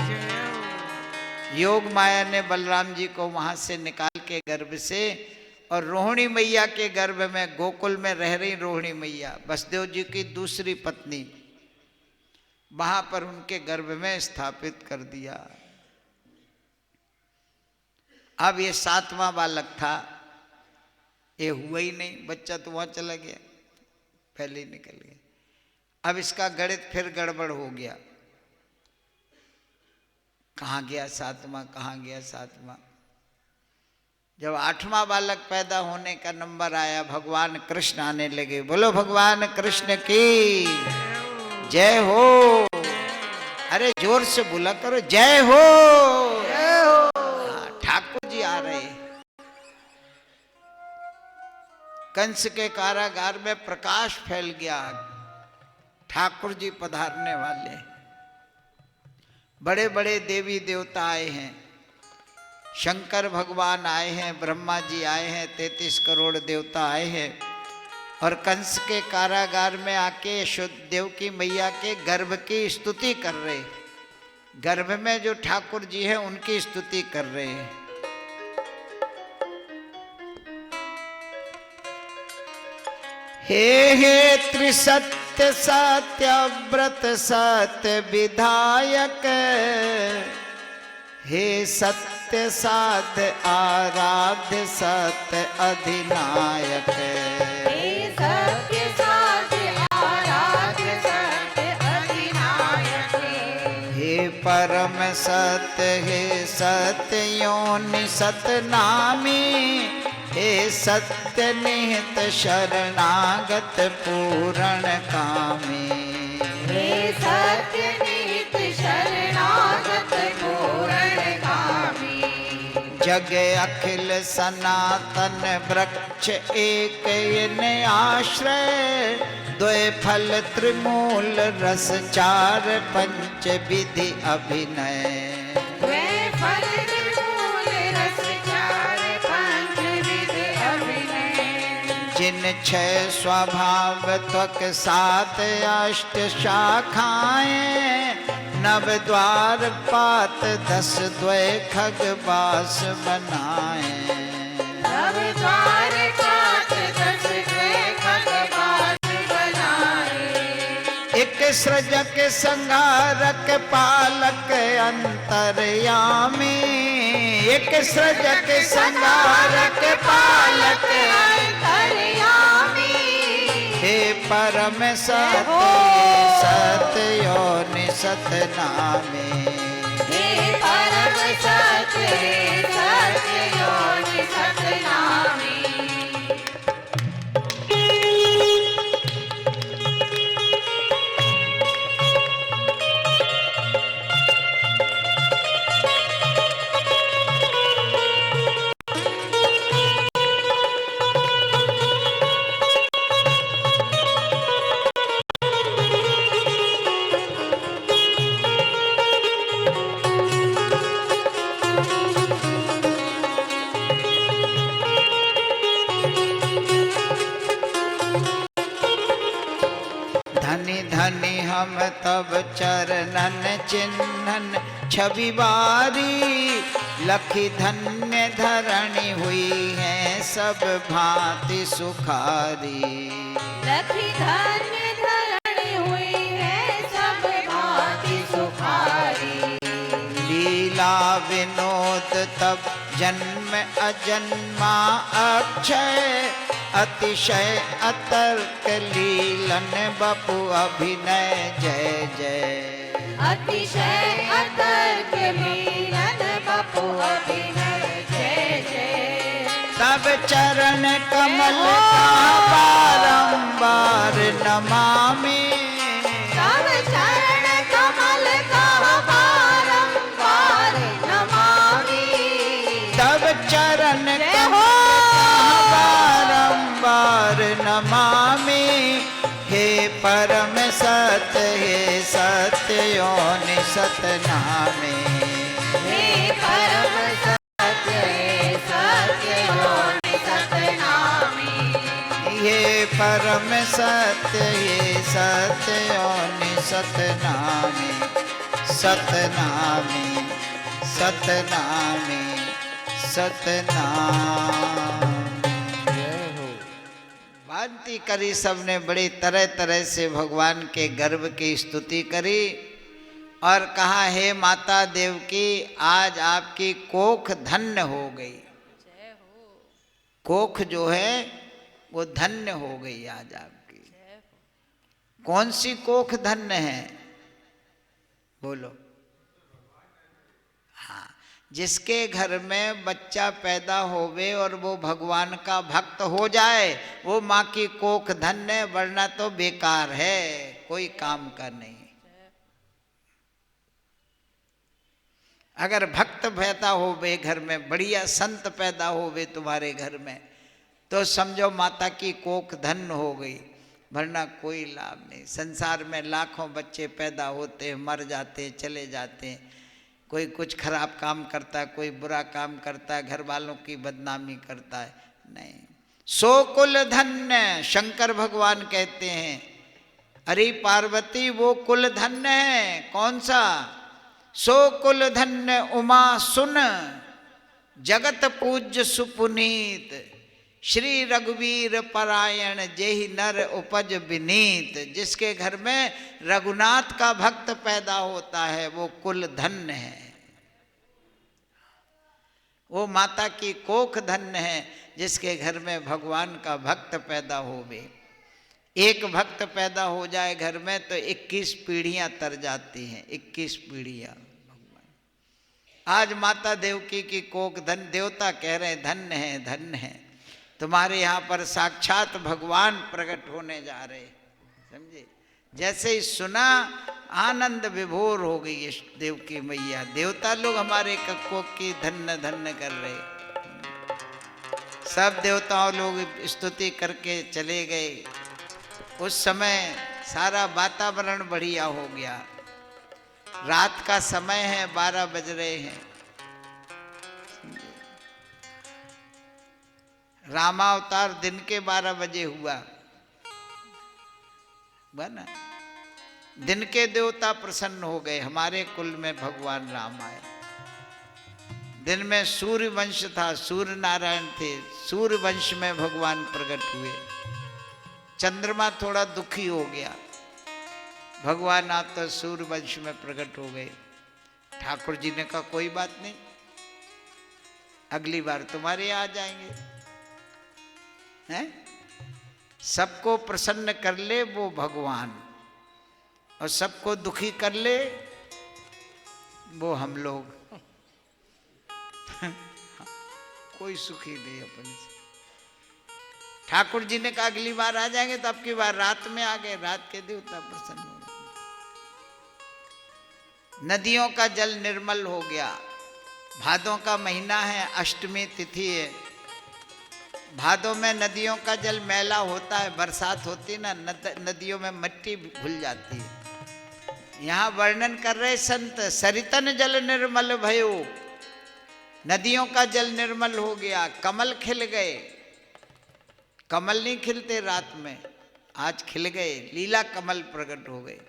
योग माया ने बलराम जी को वहां से निकाल के गर्भ से, और रोहिणी मैया के गर्भ में, गोकुल में रह रही रोहिणी मैया, वसुदेव जी की दूसरी पत्नी, वहां पर उनके गर्भ में स्थापित कर दिया। अब ये 7वां बालक था, ये हुआ ही नहीं, बच्चा तो वहां चला गया, पहले ही निकल गया। अब इसका गणित फिर गड़बड़ हो गया, कहाँ गया 7वां, कहाँ गया 7वां। जब 8वां बालक पैदा होने का नंबर आया, भगवान कृष्ण आने लगे। बोलो भगवान कृष्ण की जय हो। अरे जोर से बोला करो, जय हो, जय हो। ठाकुर जी आ रहे। कंस के कारागार में प्रकाश फैल गया, ठाकुर जी पधारने वाले। बड़े बड़े देवी देवता आए हैं, शंकर भगवान आए हैं, ब्रह्मा जी आए हैं, 33 करोड़ देवता आए हैं, और कंस के कारागार में आके शुद्ध देव की मैया के गर्भ की स्तुति कर रहे। गर्भ में जो ठाकुर जी हैं उनकी स्तुति कर रहे हैं। हे त्रिसत्य सत्य व्रत सत्य विधायक, हे सत्य साध आराध्य सत्य अधिनायक, हे सत्य साध आराध्य सत्य अधिनायक, हे परम सत्य, हे सत्य योनि सतनामी, हे सत्य निहित शरणागत पूरण कामी, हे सत्य निहित शरणागत पूरण कामी, जग अखिल सनातन वृक्ष एक इन आश्रय, द्वय फल त्रिमूल रस 4 पंच विधि अभिनय, द्वय फल त्रिमूल रस 4 पंच विधि अभिनय, जिन 6 स्वभाव त्वक 7 अष्ट शाखाएं, 9 द्वार पात 10 द्वय खग बास बनाए, 9 द्वार पात 10 द्वय खग बास बनाए, एक सृजक संहारक पालक अंतर्यामी, एक सृजक संहारक पालक अंतर्यामी, हे परम सत्य सत्य योनि सतनामी, हे परम सत्य सत्य योनि सतनामी, धनी धनी हम तब चरणन चिन्हन छवि बारी, लखी धन्य धरणी हुई है सब भांति सुखारी। लखी धन्य धरणी हुई है सब भांति सुखारी। लीला विनोद तब जन्म अजन्मा अक्षय, अतिशय अतर्क लीलन बपु अभिनय जय जय। अतिशय अतर्क लीलन बपु अभिनय जय जय। तब चरण कमल का बारंबार नमामि, तब चरण कमल का बारंबार नमामि। तब चरण कमल बारंबार नमामि। हे परम सत्य हे सत्य योनि सतनामे। हे परम सत्य हे सत्य योनि सतनामी। हे परम सत्य हे सत्य योनि सतनामे। सतनामे सतनामे सतनामे। भांति करी, सबने बड़ी तरह तरह से भगवान के गर्भ की स्तुति करी और कहा, हे माता देवकी, आज आपकी कोख धन्य हो गई। कोख जो है वो धन्य हो गई आज आपकी। कौन सी कोख धन्य है बोलो? हाँ, जिसके घर में बच्चा पैदा होवे और वो भगवान का भक्त हो जाए, वो माँ की कोख धन्य, वरना तो बेकार है, कोई काम का नहीं। अगर भक्त पैदा होवे घर में, बढ़िया संत पैदा होवे तुम्हारे घर में, तो समझो माता की कोख धन्य हो गई, वरना कोई लाभ नहीं। संसार में लाखों बच्चे पैदा होते, मर जाते, चले जाते, कोई कुछ खराब काम करता है, कोई बुरा काम करता है, घर वालों की बदनामी करता है। नहीं, सो कुल धन्य शंकर भगवान कहते हैं। अरे पार्वती, वो कुल धन्य है। कौन सा? सो कुल धन्य उमा सुन, जगत पूज्य सुपुनीत, श्री रघुवीर परायण जेहि नर उपज विनीत। जिसके घर में रघुनाथ का भक्त पैदा होता है वो कुल धन्य है, वो माता की कोख धन्य है। जिसके घर में भगवान का भक्त पैदा होवे, एक भक्त पैदा हो जाए घर में तो 21 पीढ़ियां तर जाती हैं। 21 पीढ़ियां। आज माता देवकी की कोख धन्य, देवता कह रहे हैं धन्य है, धन्य है। तुम्हारे यहाँ पर साक्षात भगवान प्रकट होने जा रहे, समझे? जैसे ही सुना, आनंद विभोर हो गई है देवकी मैया। देवता लोग हमारे कोख की धन्य धन्य कर रहे। सब देवताओं लोग स्तुति करके चले गए। उस समय सारा वातावरण बढ़िया हो गया। रात का समय है, 12 बज रहे हैं। रामावतार दिन के 12 बजे हुआ ना। दिन के देवता प्रसन्न हो गए, हमारे कुल में भगवान राम आए। दिन में सूर्य वंश था, सूर्य नारायण थे, सूर्य वंश में भगवान प्रकट हुए। चंद्रमा थोड़ा दुखी हो गया, भगवान आप तो सूर्य वंश में प्रकट हो गए। ठाकुर जी ने कहा कोई बात नहीं, अगली बार तुम्हारे यहाँ आ जाएंगे। हैं? सबको प्रसन्न कर ले वो भगवान, और सबको दुखी कर ले वो हम लोग। कोई सुखी नहीं अपन से। ठाकुर जी ने कहा अगली बार आ जाएंगे, तो अब की बार रात में आ गए। रात के देवता प्रसन्न हो गए। नदियों का जल निर्मल हो गया। भादों का महीना है, अष्टमी तिथि है। भादों में नदियों का जल मैला होता है, बरसात होती ना, नदियों में मिट्टी घुल जाती है। यहाँ वर्णन कर रहे संत, सरितन जल निर्मल भयो, नदियों का जल निर्मल हो गया। कमल खिल गए। कमल नहीं खिलते रात में, आज खिल गए, लीला कमल प्रकट हो गए।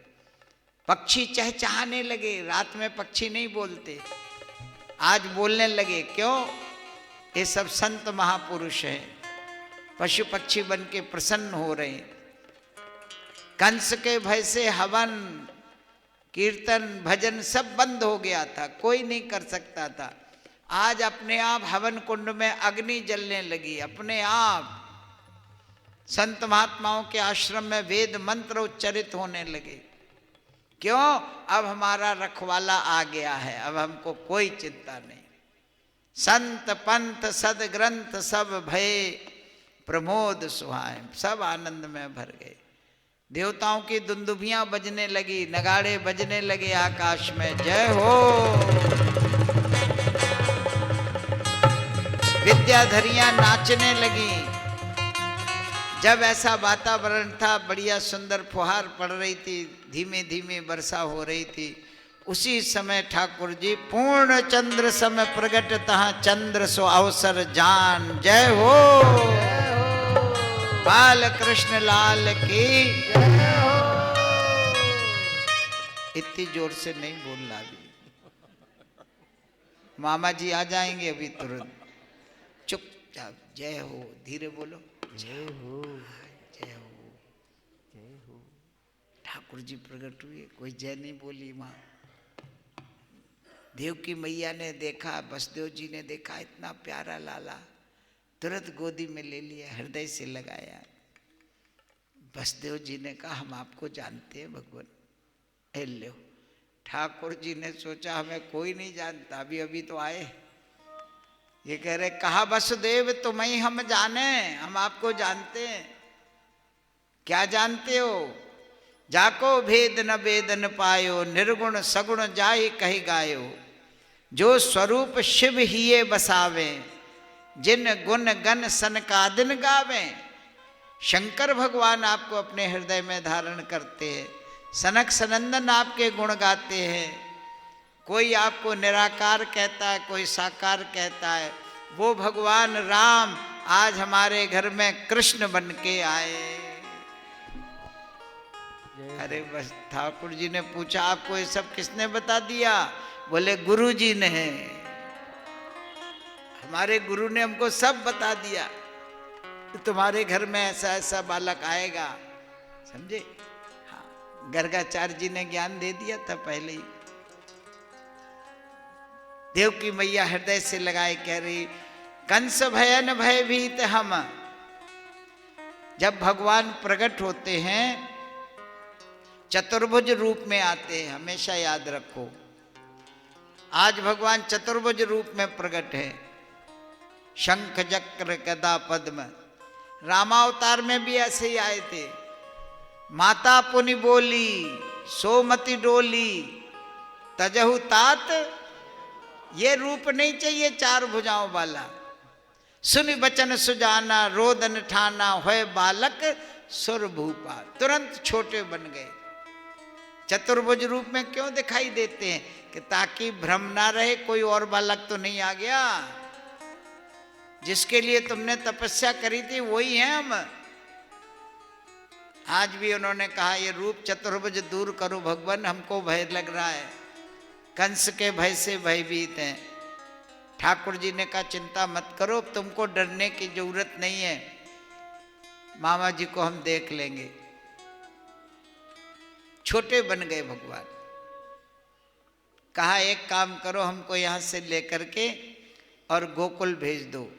पक्षी चहचहाने लगे, रात में पक्षी नहीं बोलते, आज बोलने लगे। क्यों? ये सब संत महापुरुष हैं, पशु पक्षी बन के प्रसन्न हो रहे हैं। कंस के भय से हवन कीर्तन भजन सब बंद हो गया था, कोई नहीं कर सकता था। आज अपने आप हवन कुंड में अग्नि जलने लगी, अपने आप संत महात्माओं के आश्रम में वेद मंत्र उच्चरित होने लगे। क्यों? अब हमारा रखवाला आ गया है, अब हमको कोई चिंता नहीं। संत पंथ सदग्रंथ सब भय प्रमोद सुहाए, सब आनंद में भर गए। देवताओं की दुंदुभियां बजने लगी, नगाड़े बजने लगे आकाश में, जय हो। विद्याधरियां नाचने लगी। जब ऐसा वातावरण था, बढ़िया सुंदर फुहार पड़ रही थी, धीमे धीमे वर्षा हो रही थी, उसी समय ठाकुर जी पूर्ण चंद्र समय प्रगट तहाँ चंद्र सो अवसर जान, जय हो। बाल कृष्ण लाल की जय हो। इतनी जोर से नहीं बोलना अभी, मामा जी आ जाएंगे अभी तुरंत। चुपचाप जय हो, धीरे बोलो, जय हो, जय हो, जय हो। ठाकुर जी प्रकट हुए, कोई जय नहीं बोली माँ। देव की मैया ने देखा, बसदेव जी ने देखा, इतना प्यारा लाला, तुरंत गोदी में ले लिया, हृदय से लगाया। बसदेव जी ने कहा, हम आपको जानते हैं भगवान। लो, ठाकुर जी ने सोचा हमें कोई नहीं जानता, अभी अभी तो आए। ये कह रहे, कहा वसुदेव तुम्हें हम जाने, हम आपको जानते हैं। क्या जानते हो? जाको भेद न वेदन पायो, निर्गुण सगुण जाहि कहि गायो। जो स्वरूप शिव हिये बसावे, जिन गुण गण सनकादिन गावे। शंकर भगवान आपको अपने हृदय में धारण करते हैं, सनक सनंदन आपके गुण गाते हैं। कोई आपको निराकार कहता है, कोई साकार कहता है। वो भगवान राम आज हमारे घर में कृष्ण बन के आए। अरे बस ठाकुर जी ने पूछा, आपको ये सब किसने बता दिया? बोले गुरु जी ने, हमारे गुरु ने हमको सब बता दिया, तुम्हारे घर में ऐसा ऐसा बालक आएगा, समझे? हाँ, गर्गाचार्य जी ने ज्ञान दे दिया था पहले ही। देव की मैया हृदय से लगाए कह रही, कंस भयन भयभीत हम। जब भगवान प्रकट होते हैं, चतुर्भुज रूप में आते हैं, हमेशा याद रखो। आज भगवान चतुर्भुज रूप में प्रकट है, शंख चक्र गदा पद्म। रामावतार में भी ऐसे ही आए थे। माता पुनि बोली, सोमति डोली, तजहु तात। ये रूप नहीं चाहिए चार भुजाओं वाला। सुनि बचन सुजाना, रोदन ठाना, होए बालक सुर भूपा। तुरंत छोटे बन गए। चतुर्भुज रूप में क्यों दिखाई देते हैं? कि ताकि भ्रम ना रहे, कोई और बालक तो नहीं आ गया। जिसके लिए तुमने तपस्या करी थी वही है हम। आज भी उन्होंने कहा, ये रूप चतुर्भुज दूर करो भगवान, हमको भय लग रहा है, कंस के भय से भयभीत हैं। ठाकुर जी ने कहा, चिंता मत करो, तुमको डरने की जरूरत नहीं है, मामा जी को हम देख लेंगे। छोटे बन गए भगवान। कहा, एक काम करो, हमको यहां से लेकर के और गोकुल भेज दो।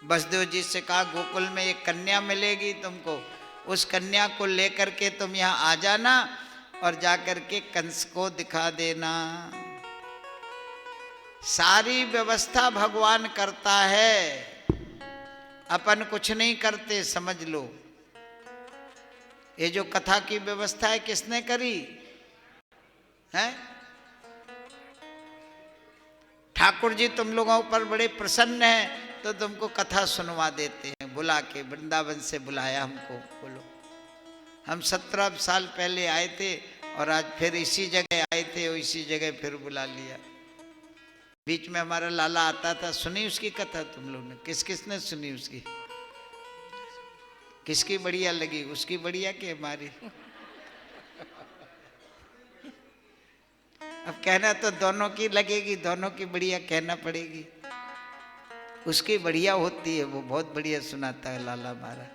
बसदेव जी से कहा, गोकुल में एक कन्या मिलेगी तुमको, उस कन्या को लेकर के तुम यहाँ आ जाना और जाकर के कंस को दिखा देना। सारी व्यवस्था भगवान करता है, अपन कुछ नहीं करते, समझ लो। ये जो कथा की व्यवस्था है किसने करी है? ठाकुर जी तुम लोगों पर बड़े प्रसन्न हैं, तो तुमको कथा सुनवा देते हैं। बुला के वृंदावन से बुलाया हमको। बोलो, हम 17 साल पहले आए थे और आज फिर इसी जगह आए थे और इसी जगह फिर बुला लिया। बीच में हमारा लाला आता था, सुनी उसकी कथा तुम लोग ने? किस किस ने सुनी उसकी? किसकी बढ़िया लगी, उसकी बढ़िया कि हमारी? अब कहना तो दोनों की लगेगी, दोनों की बढ़िया कहना पड़ेगी। उसकी बढ़िया होती है, वो बहुत बढ़िया सुनाता है लाला हमारा।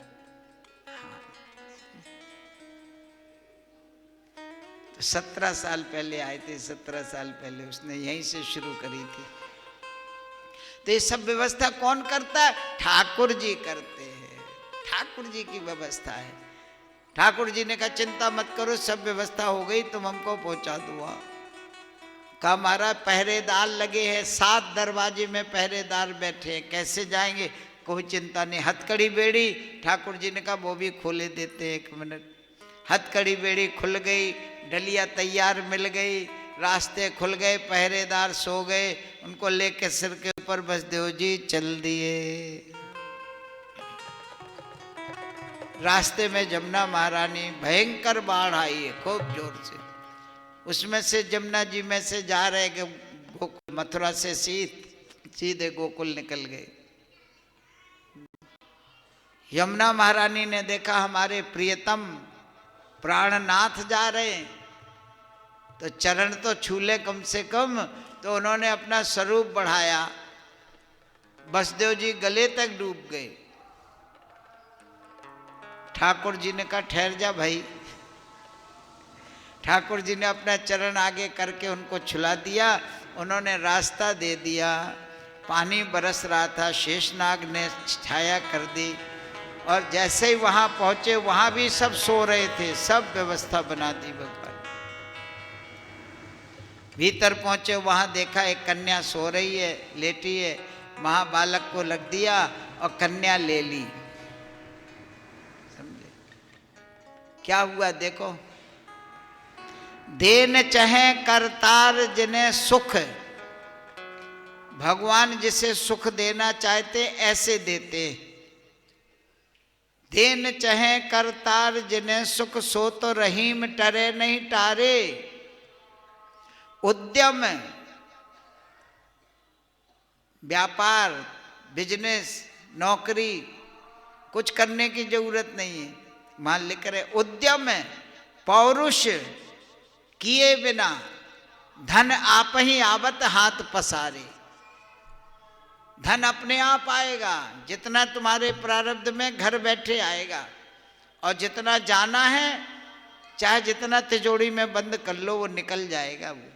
तो 17 साल पहले आए थे, 17 साल पहले उसने यहीं से शुरू करी थी। तो ये सब व्यवस्था कौन करता है? ठाकुर जी करते हैं, ठाकुर जी की व्यवस्था है। ठाकुर जी ने कहा चिंता मत करो, सब व्यवस्था हो गई, तुम हमको पहुंचा दो। कहा महाराज पहरेदार लगे हैं, 7 दरवाजे में पहरेदार बैठे हैं, कैसे जाएंगे? कोई चिंता नहीं, हथकड़ी बेड़ी। ठाकुर जी ने कहा वो भी खोले देते हैं, 1 मिनट। हथकड़ी बेड़ी खुल गई, डलिया तैयार मिल गई, रास्ते खुल गए, पहरेदार सो गए, उनको लेके सिर के ऊपर बसदेव जी चल दिए। रास्ते में जमुना महारानी भयंकर बाढ़ आई है, खूब जोर से। उसमें से जमुना जी में से जा रहे कि मथुरा से सीधे गोकुल निकल गए। यमुना महारानी ने देखा हमारे प्रियतम प्राणनाथ जा रहे हैं, तो चरण तो छूले कम से कम। तो उन्होंने अपना स्वरूप बढ़ाया, बसदेव जी गले तक डूब गए। ठाकुर जी ने कहा ठहर जा भाई। ठाकुर जी ने अपना चरण आगे करके उनको छुला दिया, उन्होंने रास्ता दे दिया। पानी बरस रहा था, शेषनाग ने छाया कर दी, और जैसे ही वहां पहुंचे वहां भी सब सो रहे थे, सब व्यवस्था बना दी भगवान। भीतर पहुंचे वहां देखा एक कन्या सो रही है, लेटी है, महाबालक को लग दिया और कन्या ले ली। समझे क्या हुआ? देखो, देन चाहे करतार जिन्हें सुख, भगवान जिसे सुख देना चाहते ऐसे देते। देन चाहे करतार जिन्हें सुख, सो तो रहीम टरे नहीं टारे। उद्यम, व्यापार, बिजनेस, नौकरी कुछ करने की जरूरत नहीं है। मान लिख रहे उद्यम पौरुष किए बिना धन आप ही आवत हाथ पसारे। धन अपने आप आएगा, जितना तुम्हारे प्रारब्ध में घर बैठे आएगा, और जितना जाना है चाहे जितना तिजोरी में बंद कर लो वो निकल जाएगा। वो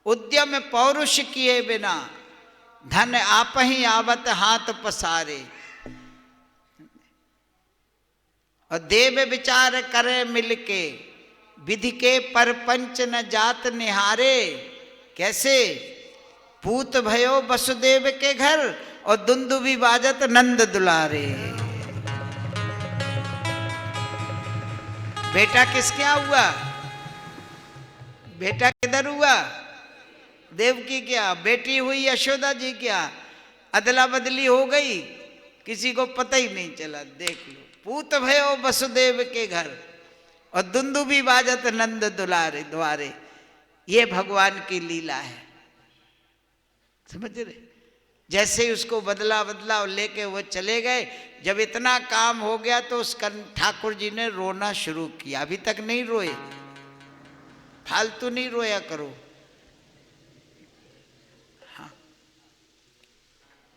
उद्यम पौरुष किए बिना धन आप ही आवत हाथ पसारे। और देव विचार करे मिलके, विधि के परपंच न जात निहारे। कैसे? पूत भयो वसुदेव के घर, और दुंदुभी बाजत नंद दुलारे। बेटा किसके यहाँ हुआ? बेटा किधर हुआ? देवकी क्या? बेटी हुई यशोदा जी क्या? अदला बदली हो गई, किसी को पता ही नहीं चला। देख लो, पूत भयो वसुदेव के घर, और दुंदुभी बाजत नंद दुलारे द्वारे। ये भगवान की लीला है, समझ रहे? जैसे ही उसको बदला और लेके वो चले गए, जब इतना काम हो गया तो उस ठाकुर जी ने रोना शुरू किया। अभी तक नहीं रोए, फालतू नहीं रोया करो। हाँ,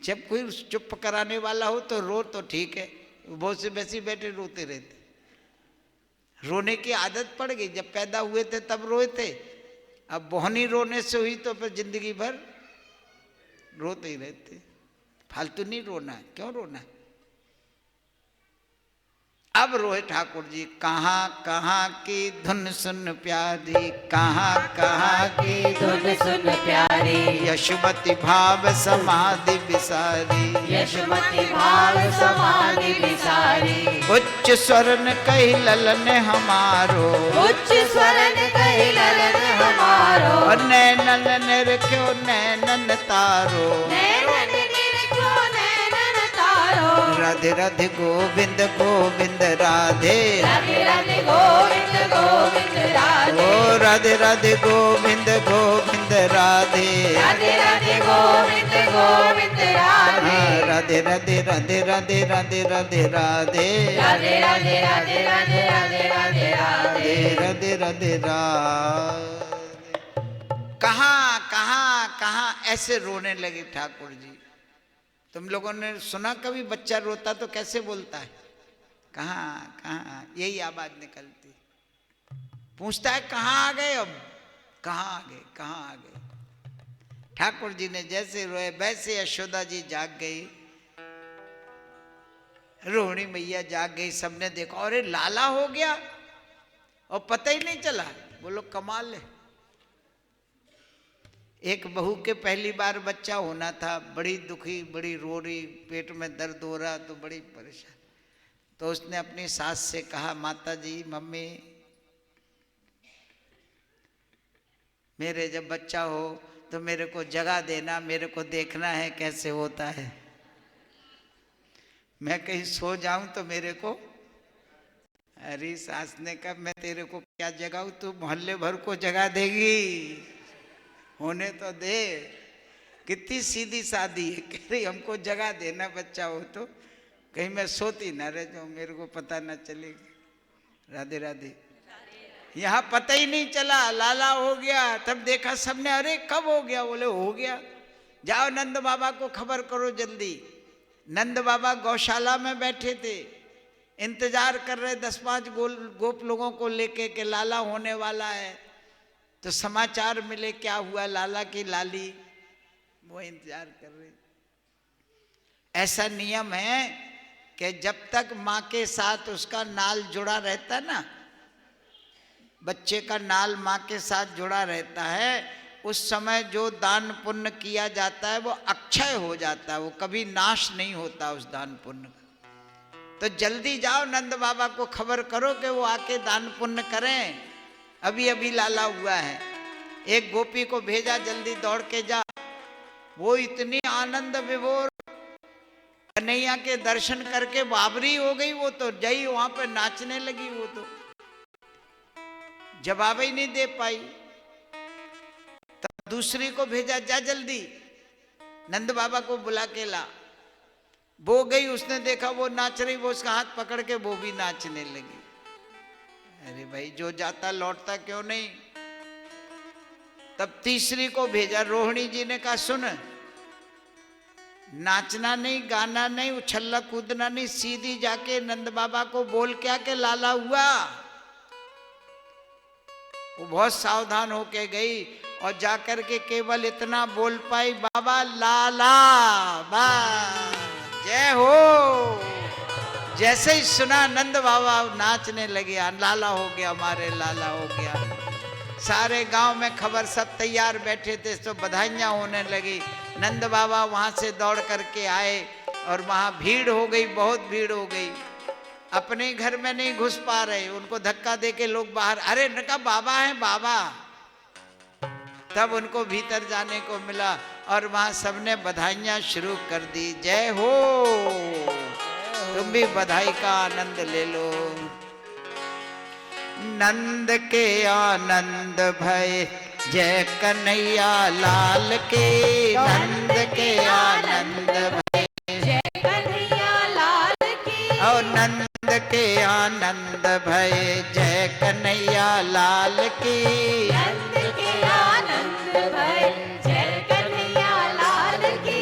जब कोई चुप कराने वाला हो तो रो तो ठीक है, बहुत से वैसे बैठे रोते रहते। रोने की आदत पड़ गई, जब पैदा हुए थे तब रोए थे, अब बोहनी रोने से हुई तो फिर जिंदगी भर रोते ही रहते। फालतू नहीं रोना है, क्यों रोना है? अब रोए ठाकुर जी। कहाँ कहाँ की धुन सुन प्यारी, कहाँ कहाँ की धुन सुन प्यारी। यशुमति भाव समाधि बिसारी, यशुमति भाव समाधि बिसारी। उच्च स्वरन कही ललन हमारो, उच्च स्वरन कही ललन हमारो। और नैनन निरख्यो नैनन तारो, नैनन निरख्यो नैनन तारो। राधे राधे गोविंद गोविंद राधे, राधे राधे गोविंद गोविंद राधे। ओ राधे राधे गोविंद गोविंद राधे राधे राधे गोविंद गोविंद राधे राधे राधे राधे राधे राधे राधे राधे राधे राधे राधे राधे राधे राधे राधे राधे राधे राधे। कहाँ कहाँ कहाँ ऐसे रोने लगे ठाकुर जी। तुम लोगों ने सुना कभी बच्चा रोता तो कैसे बोलता है? कहाँ कहाँ, यही आवाज निकलती। पूछता है कहाँ आ गए, अब कहाँ आ गए, कहाँ आ गए। ठाकुर जी ने जैसे रोए वैसे यशोदा जी जाग गई, रोहिणी मैया जाग गई। सबने देखा अरे लाला हो गया और पता ही नहीं चला। बोलो कमाल है। एक बहू के पहली बार बच्चा होना था, बड़ी दुखी, बड़ी रो रही, पेट में दर्द हो रहा, तो बड़ी परेशान। तो उसने अपनी सास से कहा, माता जी, मम्मी, मेरे जब बच्चा हो तो मेरे को जगह देना, मेरे को देखना है कैसे होता है। मैं कहीं सो जाऊं तो मेरे को। अरे सास ने कहा, मैं तेरे को क्या जगाऊं, तू मोहल्ले भर को जगा देगी, होने तो दे। कितनी सीधी सादी है। कह रही हमको जगह देना बच्चा हो तो, कहीं मैं सोती ना रह जाऊं, मेरे को पता ना चलेगा। राधे राधे। यहाँ पता ही नहीं चला, लाला हो गया। तब देखा सबने, अरे कब हो गया? बोले हो गया। जाओ नंद बाबा को खबर करो जल्दी। नंद बाबा गौशाला में बैठे थे, इंतजार कर रहे 10-5 गोप लोगों को लेके कि लाला होने वाला है। तो समाचार मिले क्या हुआ लाला की लाली, वो इंतजार कर रहे। ऐसा नियम है कि जब तक माँ के साथ उसका नाल जुड़ा रहता ना, बच्चे का नाल माँ के साथ जुड़ा रहता है, उस समय जो दान पुण्य किया जाता है वो अक्षय हो जाता है, वो कभी नाश नहीं होता उस दान पुण्य का। तो जल्दी जाओ नंद बाबा को खबर करो कि वो आके दान पुण्य करें, अभी अभी लाला हुआ है। एक गोपी को भेजा, जल्दी दौड़ के जा। वो इतनी आनंद विभोर कन्हैया के दर्शन करके बाबरी हो गई। वो तो जई वहां पर नाचने लगी, वो तो जवाब ही नहीं दे पाई। तब दूसरी को भेजा, जा जल्दी नंद बाबा को बुला के ला। वो गई, उसने देखा वो नाच रही, वो उसका हाथ पकड़ के वो भी नाचने लगी। अरे भाई, जो जाता लौटता क्यों नहीं। तब तीसरी को भेजा, रोहिणी जी ने कहा, सुन, नाचना नहीं, गाना नहीं, उछलना कूदना नहीं, सीधी जाके नंद बाबा को बोल क्या के लाला हुआ। वो बहुत सावधान होके गई और जाकर के केवल इतना बोल पाई, बाबा लाला बा जय हो। जैसे ही सुना नंद बाबा नाचने लगे, लाला हो गया, हमारे लाला हो गया। सारे गांव में खबर, सब तैयार बैठे थे, तो बधाइयाँ होने लगी। नंद बाबा वहां से दौड़ करके आए और वहां भीड़ हो गई, बहुत भीड़ हो गई। अपने घर में नहीं घुस पा रहे, उनको धक्का देके लोग बाहर, अरे नका बाबा हैं बाबा। तब उनको भीतर जाने को मिला और वहां सबने बधाइयाँ शुरू कर दी। जय हो, तुम भी बधाई का आनंद ले लो। नंद के आनंद भय जय कन्हैया लाल के, नंद के आनंद भय जय कन्हैया लाल की, और नंद के आनंद भय जय कन्हैया लाल की। नंद के आनंद भय जय कन्हैया लाल की।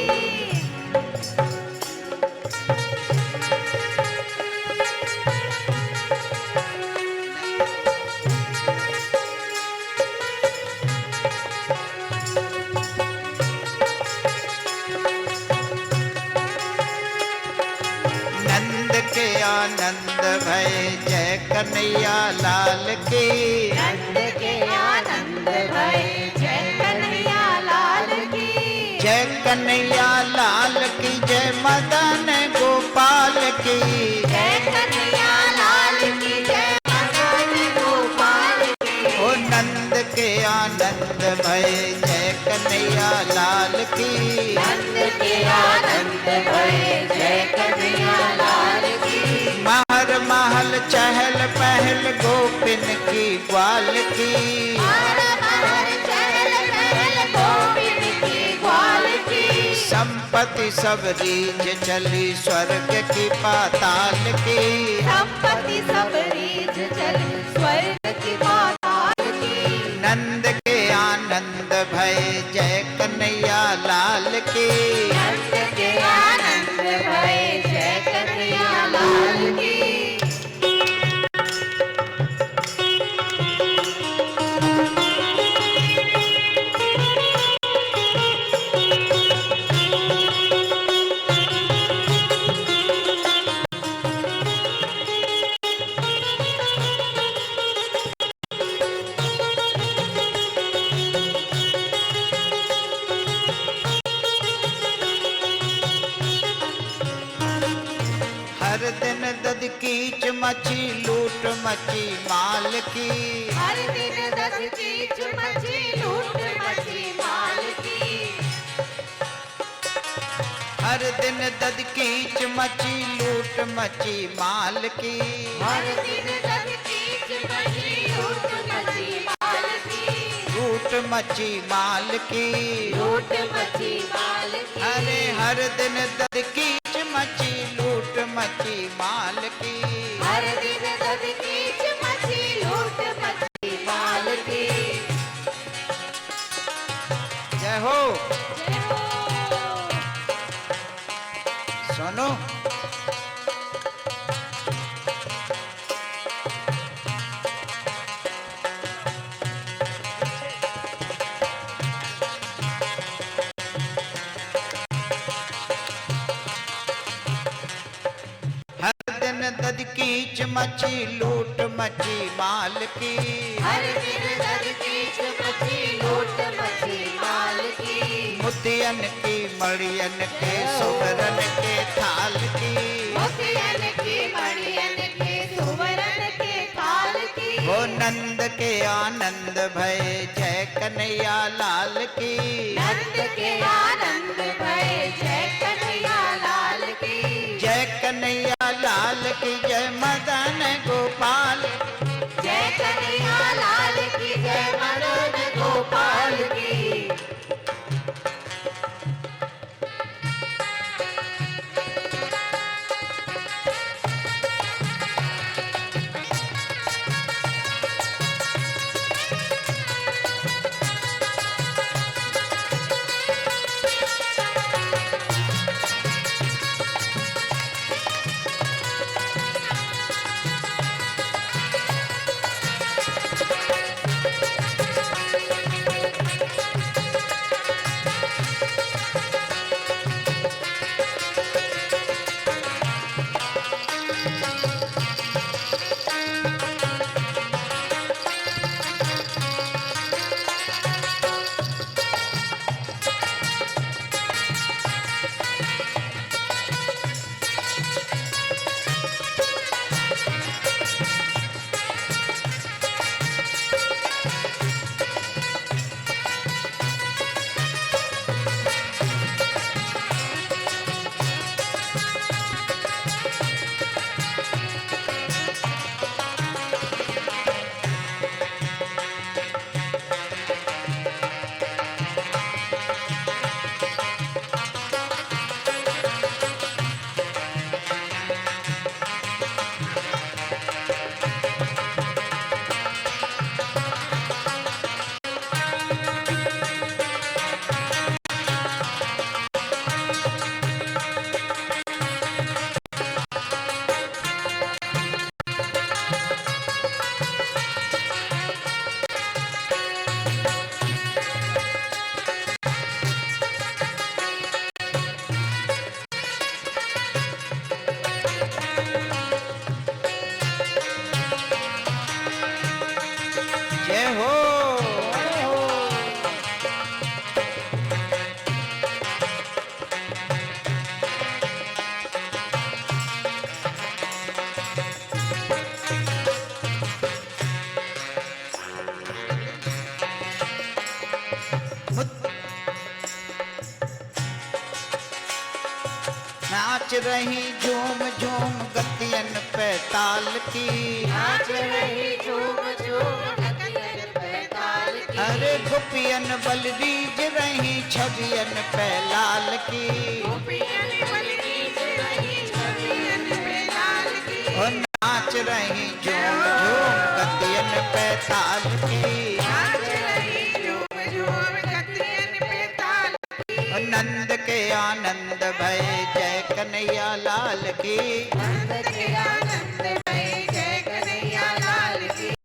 आनंद भय जय कन्हैया लाल की, नंद के आनंद भय जय कन्हैया लाल की। जय कन्हैया लाल की, जय मदन गोपाल की, जय कन्हैया लाल की, जय मदन गोपाल की। ओ नंद के आनंद भय जय कन्हैया लाल की, नंद के आनंद भय जय कन्हैया लाल की। महर महल चहल पहल गोपिन की ग्वाल की, हर हर चहल पहल संपत्ति सब रीझ चली स्वर्ग की पाताल की। संपत्ति सब रीझ चली स्वर्ग की पाताल की। नंद के आनंद भय जय कन्हैया लाल की। नंद के आनंद भय जय कन्हैया लाल की। हर दिन दद कीच मची लूट मची माल की। हर दिन दस कीच मची लूट मची माल की। हर दिन दद कीच मची लूट मची माल की। हर दिन दस कीच मची लूट मची माल की। लूट मची माल की। लूट मची माल की। अरे हर दिन दद कीच मची लूट मची माल की। हर दिन दस कीच मची लूट मची माल की। जय हो। जय हो। सुनो दद कीच मची लूट मची माल की। हर दिन दस कीच मची लूट मची माल की। मोतियन की मड़ियन के सुवरन के थाल की। मोतियन की मड़ियन के सुवरन के थाल की। वो नंद के आनंद भय जय कन्हैया लाल की। नंद के आनंद भय जय कन्हैया लाल की। जय कन्हैया लाल की जय मदन गोपाल। जय कन्हैया लाल की जय मदन गोपाल की। जय हो। नाच रही झूम झूम गतियन पे ताल की। नाच रही झूम झूम गतियन पे ताल की। अरे गोपियन बलरीज रही छबियन पे लाल की गोपियन बलरीज रही छबियन पे लाल की और नाच रही झूम झूम गतियन पे ताल की नाच रही झूम झूम गतियन पे ताल की और नंद के आनंद भय जय कन्हैया लाल की नंद के आनंद भय जय कन्हैया लाल की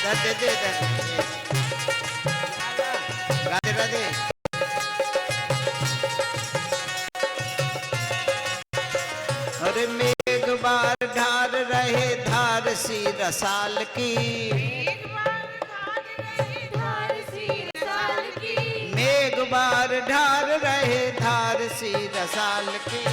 इधर दे दे इधर राधे राधे अरे मेघ बार ढार रहे धार सी रसाल की एक बार धार रहे धार सी रसाल की मेघ बार ढार रहे धार सी रसाल की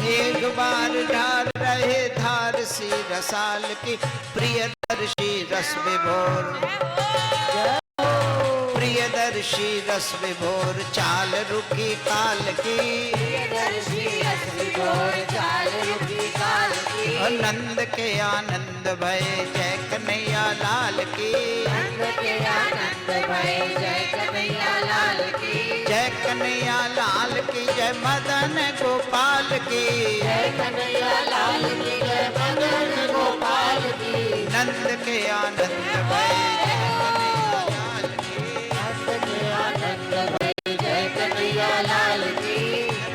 मेघ बार ढार रहे धार सी रसाल की प्रियदर्शी रस विभोर प्रियदर्शी रस विभोर चाल रुकी काल की और नंद के आनंद भय जय कन्हैया लाल की नंद के आनंद भय जय कन्हैया लाल की जय कन्हैया लाल की जय मदन गोपाल की जय कन्हैया लाल की जय मदन गोपाल की नंद के आनंद भय जय कन्हैया लाल की नंद के आनंद भय जय कन्हैया लाल की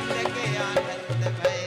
नंद के आनंद भय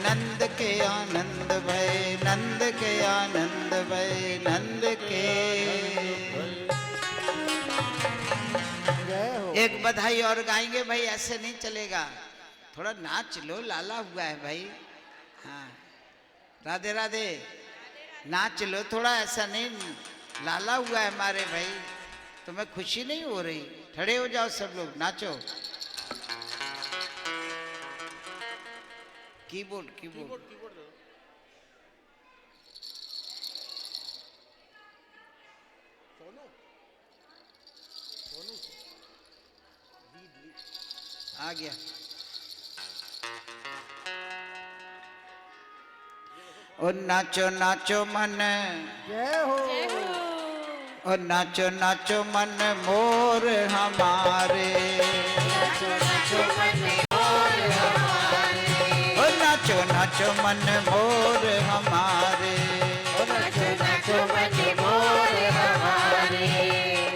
नंद के आनंद भय नंद के आनंद भय नंद के एक बधाई और गाएंगे भाई, ऐसे नहीं चलेगा, थोड़ा नाच लो, लाला हुआ है भाई। हाँ राधे राधे, नाच लो थोड़ा, ऐसा नहीं, लाला हुआ है हमारे भाई, तुम्हें खुशी नहीं हो रही? खड़े हो जाओ सब लोग, नाचो। कीबोर्ड कीबोर्ड आ गया। ओ नाचो नाचो मन, जय हो ओ नाचो नाचो मन मोर हमारे, नाचो नाचो मन मोर हमारे, ओ नाचो नाचो मन मोर हमारे, ओ नाचो नाचो मन मोर हमारे,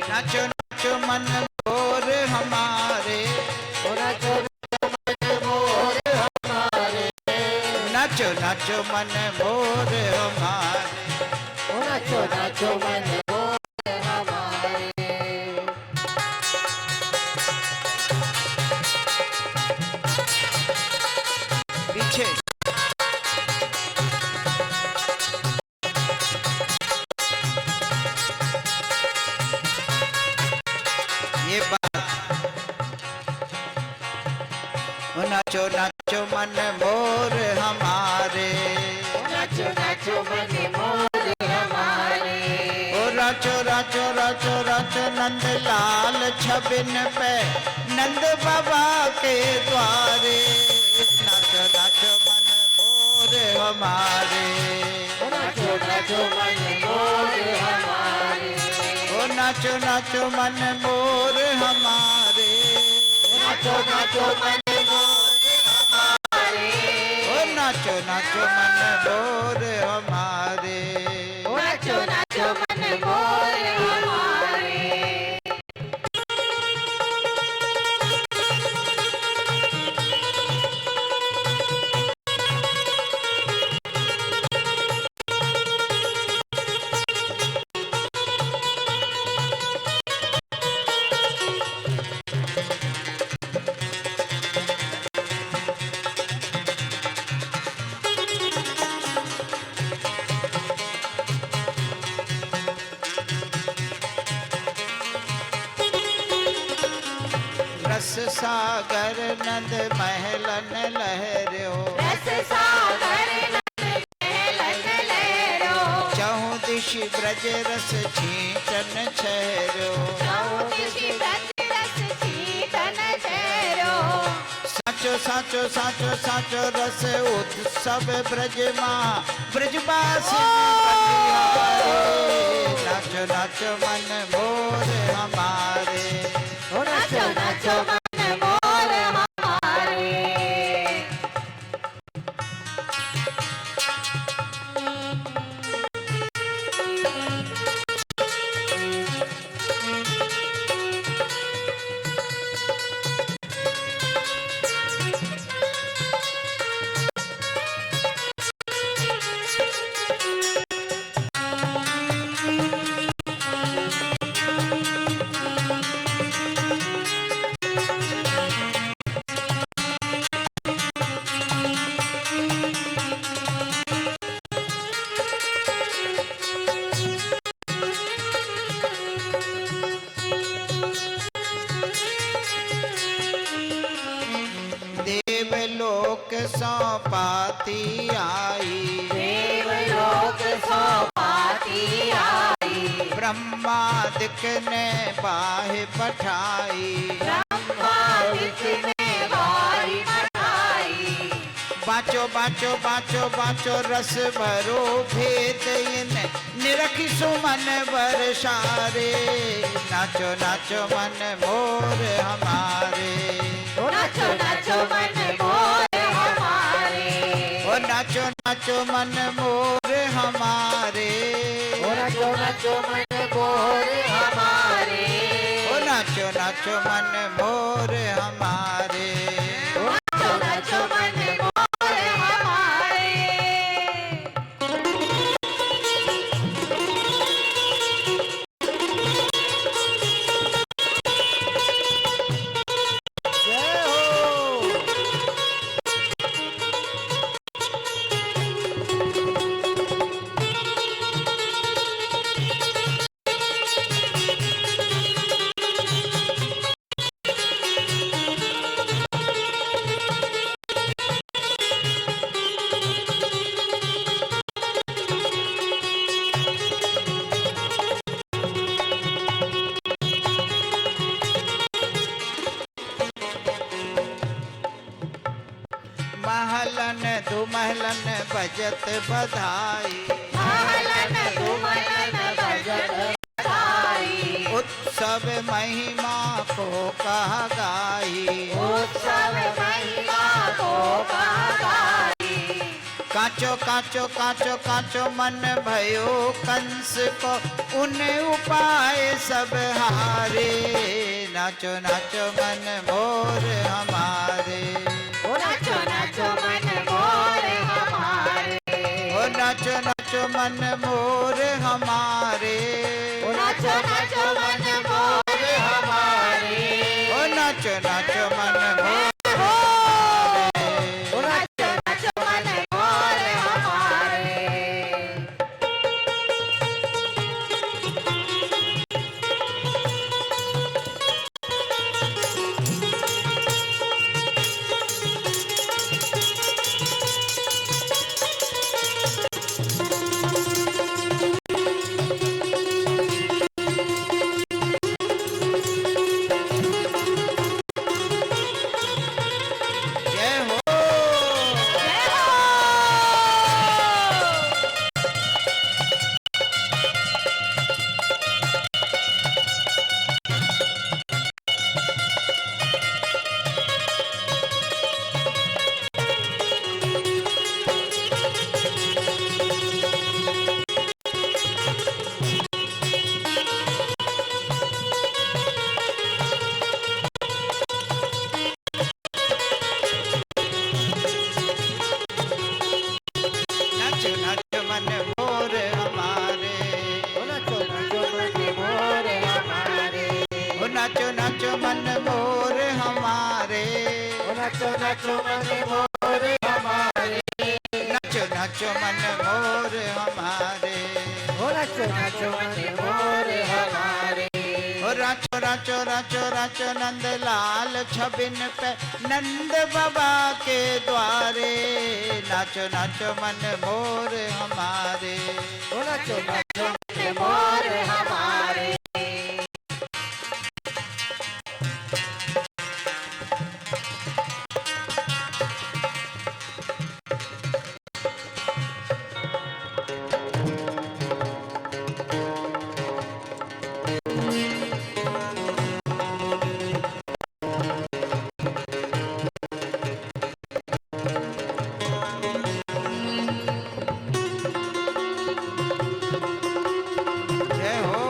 नाचो नाचो मन मोर हमारे, ओ नाचो नाचो मन मोर हमारे, नाचो नाचो मन मोर हमारे, ओ नाचो नाचो मन मोर हमारे। नाचो नाचो मन मोर हमारे, नाचो नाचो मन मोर हमारे। ओ राचो राचो राचो राचो नंद लाल छबिन पे नंद बाबा के द्वारे, नाचो नाचो मन मोर हमारे, नाचो नाचो मन मोर हमारे। ओ नाचो नाचो मन मोर हमारे, नाचो नाचो मन मोर हमारे। ओ नाचो नाचो मन मोर हमारे, नाचो नाचो मन मोर हमारे। रस सागर नंद महलन लहर्यो, रस सागर नंद महलन लहरो। चहु दिशि ब्रज रस छींटन छहर्यो, चहु दिशि ब्रज रस छींटन छहरो। साचो साचो साचो साचो रस उत्सव ब्रज माँ ब्रजवास नाचो नाचो मन मोर हमारे, नाचो नाचो मन मोर हमारे। देवलोक सौपाती आई, देवलोक सौपाती आई। ब्रह्मादिक ने बाहे पठाई, ब्रह्मादिक ने बारी पठाई। बाचो बाचो बाचो बाचो रस भरो भेद इन निरखी सुमन बरसारे, नाचो नाचो मन मोर हमारे, नाचो नाचो मन मोर हमारे। ओ नाचो नाचो मन मोर हमारे, नाचो नाचो मन मोर हमारे। ओ नाचो नाचो मन मोर हमारे, नाचो नाचो मन मोर हमारे। जय हो। महलन दुमहलन बजत बधाई, महलन दुमलन बजत बधाई। उत्सव महिमा को कह गाई, उत्सव महिमा को गाई। काचो काचो काचो काचो मन भयो कंस को उन उपाय सब हारे, नाचो नाचो मन मोर हमारे, नाचो नाचो मन मोर हमारे। ओ नाचो नाचो मन मोर हमारे, नाचो नाचो मन मोर हमारे। ओ नाचो नाचो मन मोर नाचो नाचो मन मोर हमारे। नाचो मन मोर हमारे, नाचो नाचो मन मोर हमारे, नाचो नाचो मन मोर हमारे, नाचो नाचो मन मोर हमारे। राचो राचो राचो राचो नंद लाल छबिन पे नंद बाबा के द्वारे, नाचो नाचो मन मोर हमारे, नाचो नाचो मन मोर हमारे। जय हो।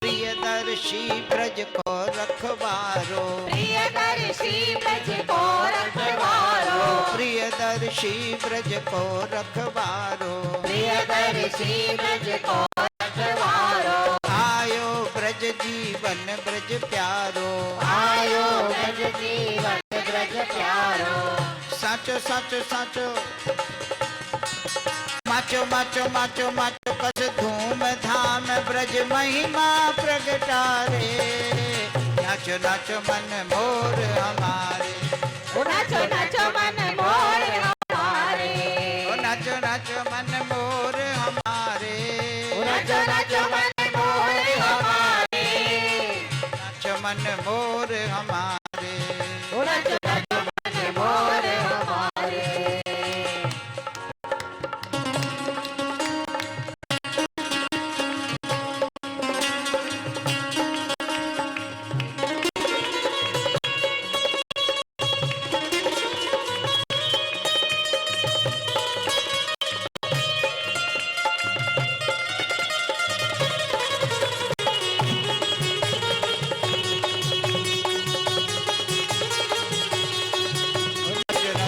प्रियदर्शी ब्रज को रखवारो, प्रियदर्शी ब्रज को रखवारो, प्रियदर्शी ब्रज को रखवारो, प्रियदर्शी ब्रज को रखवारो। आयो ब्रज जीवन ब्रज प्यारो, आयो ब्रज जीवन ब्रज प्यारो। साचो साचो साचो माचो माचो माचो माचो कस धूम धाम ब्रज महिमा प्रगटारे, नाचो नाचो मन मोर हमारे, नाचो नाचो मन मोर हमारे, नाचो नाचो मन मोर हमारे, नाचो नाचो मन मोर हमारे, नाचो मन मोर हमारे। नाचो नाचो मन मोर हमारे।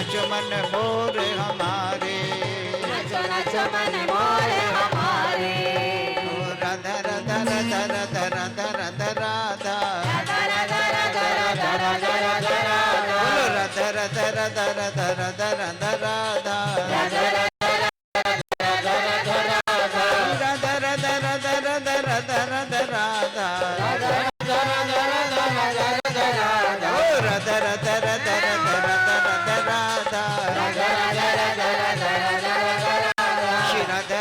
नाचो मन मोर हमारे, नाचो नाचो मन मोर हमारे। राधा राधा राधा राधा राधा राधा राधा, राधा राधा राधा राधा राधा राधा। बोलो राधा राधा राधा राधा राधा राधा राधा, राधा राधा राधा राधा राधा। राधा राधा राधा राधा राधा राधा राधा, राधा राधा राधा राधा राधा राधा। ओ राधा राधा राधा राधा राधा राधा राधा, राधा राधा राधा राधा राधा राधा राधा। श्री राधा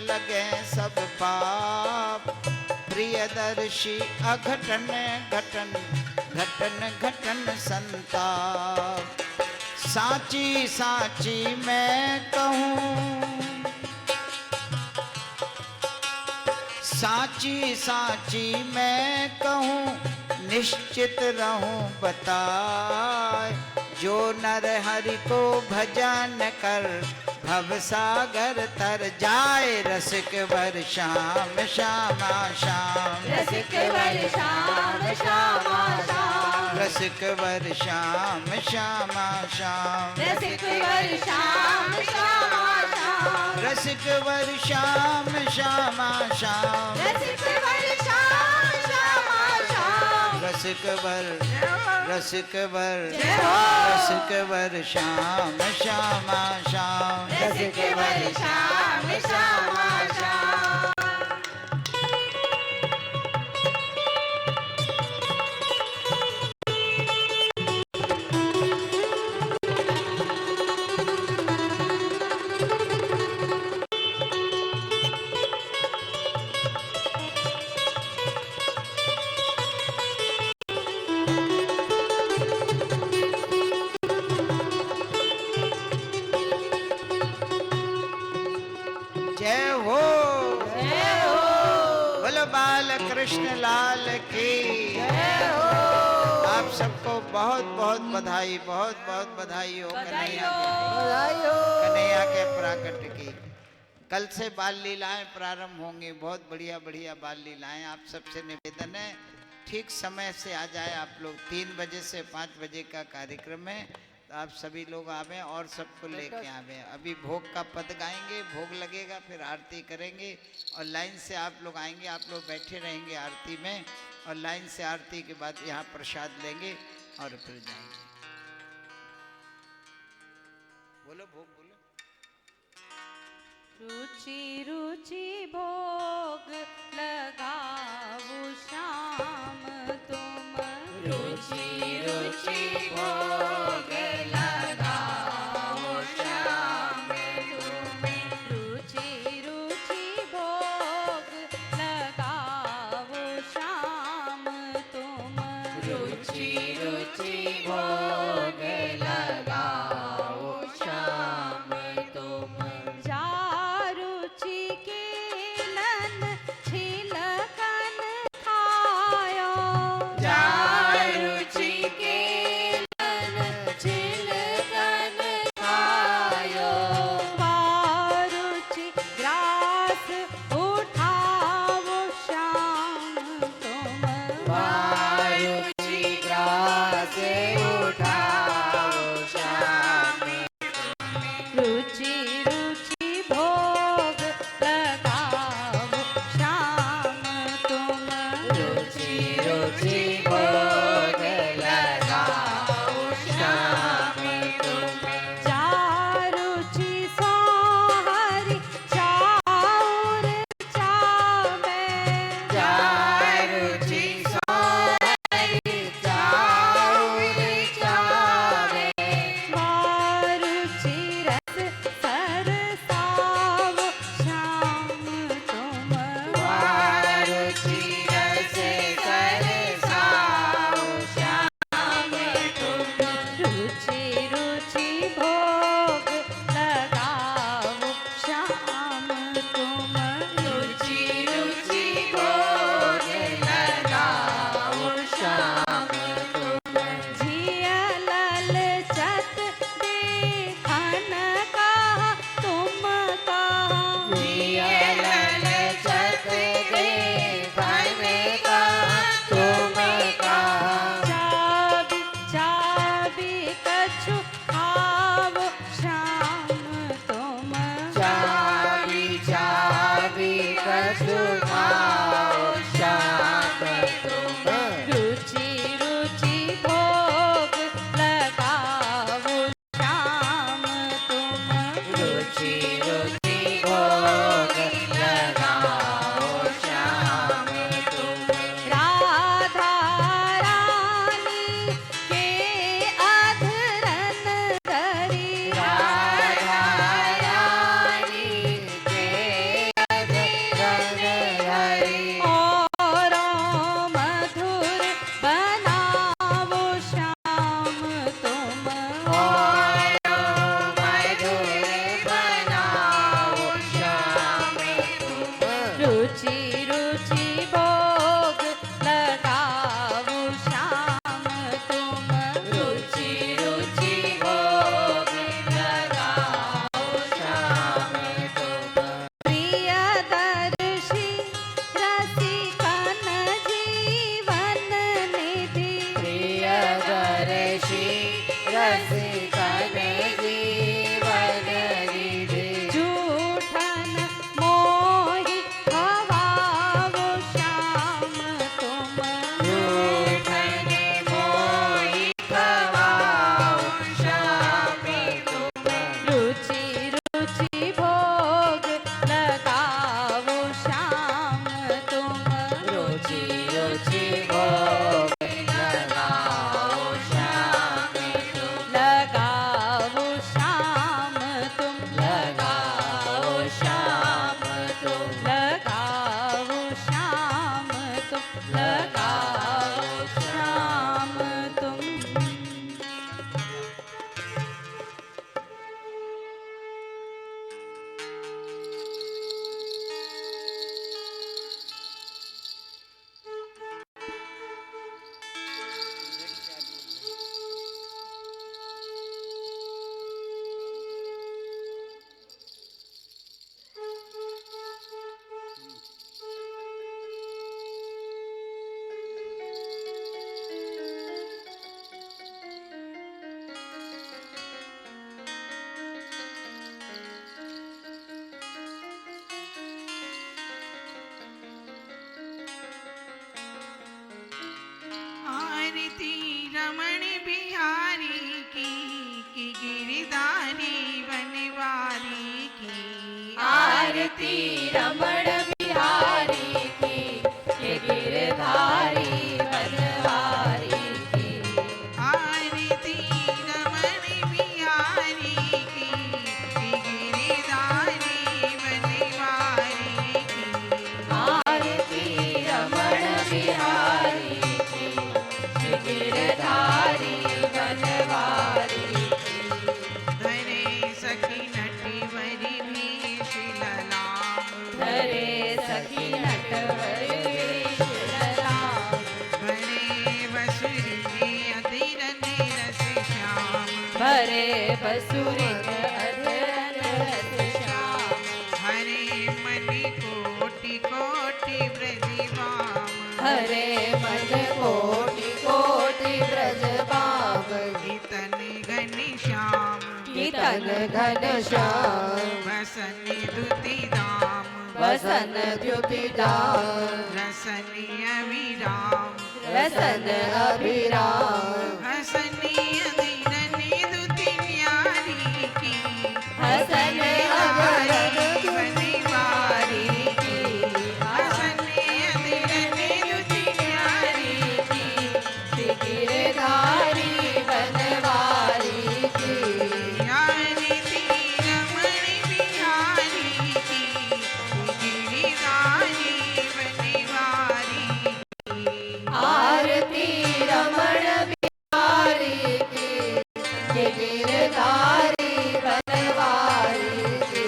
लगे सब पाप। प्रियदर्शी अघटन घटन घटन घटन संताप। साची साची मैं कहूँ, साची साची मैं कहूँ, निश्चित रहूं बताए। जो नर हरि को भजन कर, भव सागर तर जाए। रसिक वर श्याम श्यामा श्याम, रसिक वर श्याम श्यामा श्याम, रसिक वर श्याम श्यामा श्याम, रसिक वर श्याम श्यामा श्याम, रसिक वर श्याम श्यामा श्याम, रसिक वर श्याम श्यामा श्याम, रसिक वर रसिक वर जय हो। रसिक वर श्याम श्यामा श्याम, रसिक वर श्याम श्यामा श्याम। जय हो जय हो बोलो बाल कृष्ण लाल की। जय हो। आप सबको बहुत बहुत बधाई, बहुत बहुत बधाई हो कन्हैया बधाई कन्हैया के प्राकट की। कल से बाल लीलाएं प्रारंभ होंगी, बहुत बढ़िया बढ़िया बाल लीलाएं। आप सबसे निवेदन है ठीक समय से आ जाए आप लोग। 3 बजे से 5 बजे का कार्यक्रम है, तो आप सभी लोग आवे और सबको लेके आवे। अभी भोग का पद गाएंगे, भोग लगेगा, फिर आरती करेंगे और लाइन से आप लोग आएंगे। आप लोग बैठे रहेंगे आरती में और लाइन से आरती के बाद यहाँ प्रसाद लेंगे और फिर जाएंगे। बोलो भोग बोलो। रुचि रुचि भोग लगाओ श्याम तुम, रुचि रुचि भोग लगाओ श्याम तुम, रुचि रुचि भोग लगाओ श्याम तुम, रुचि रुचि भोग लगाओ श्याम तुम। जा रुचि के लन छिलकन खायो, जा रुचि के लन छिलकन खायो, वारुचि ग्रास उठाओ श्याम तुम, वारुचि ग्रास उठाओ श्याम तुम, रुचि रुचि भोग लगाओ श्याम तुम, रुचि रुचि भोग लगाओ श्याम तुम। जा रुचि सो हरि चाउर चावे, जा रुचि सो हरि चाउर चावे, वारुचि रस सरसाओ श्याम तुम, वारुचि रस सरसाओ श्याम तुम, रुचि रुचि भोग लगाओ श्याम तुम, रुचि रुचि भोग लगाओ श्याम तुम। जिया ललचत देखन का तुम कहा, जिया ललचत देखन का तुम कहा, चाबी चाबी कछु खाओ श्याम तुम, चाबी चाबी कछु खाओ श्याम तुम, रुचि रसिकन जीवन रिधि जूठन मोहि भवावो श्याम तुम जूठन मोहि खवाओ श्याम तुम रुचि रुचि भोग लगावो श्याम तुम रुचि रुचि भोग लगाओ श्याम तुम लगावो श्याम तुम लगाओ श्याम तुम लगावो श्याम तुम लगावो श्याम तुम आरती रमण बिहारी की गिरधारी बनवारी की आरती रमण बिहारी की ये गिरधारी बनवारी की आरती रमण बिहारी की गिरधारी बनवारी की आरती रमण बिहारी की ये गिरधारी बनवारी की धरे सखी नटवरी भीष ललाम धरे सखी नटवरी श्रीराम भरे बसुरी अधीर रस श्याम भरे बसुरी अधर रस श्याम हरे मणि कोटि कोटि ब्रजवाम हरे मन कोटि कोटि ब्रज बाम तन घन श्याम कीर्तन घन श्याम वसन दुति धाम वसन द्युति दाम रसन अविराम रसन अभिराम हसनीय दीननि दुति न्यारी की हसन अभरण बनवारी की हसनीय दीननि दुति न्यारी की श्री गिरधारी बनवारी की आरती रमण बिहारी की गिरधारी बनवारी की आरती रमण बिहारी की ये गिरधारी बनवारी की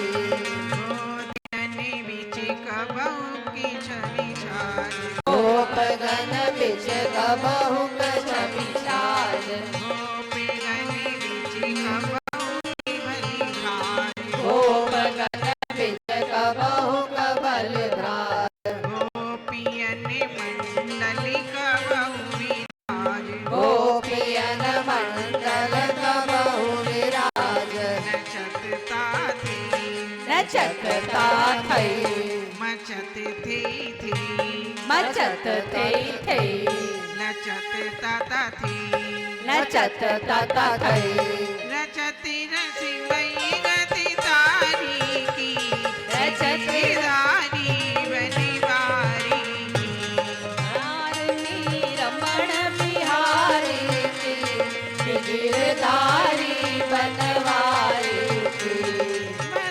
गोदन बिच कबहु की छवि छाज गोपगन बिच कबहु छवि छाज गोपीगण बिच कबहु की भली घाज गोपगन बिच कबहु कबल भ्राज गोपियन मंडली कबहु विराज गोपियन मंडल कबहु विराज नचतता थी नचतता थई मचत थी मचत थई थई नचतता थी नचत तता थई रचति रसिमयी गति तारी की रचति दारी बनवारी की आरती रमण बिहारी की ये गिरधारी बनवारी की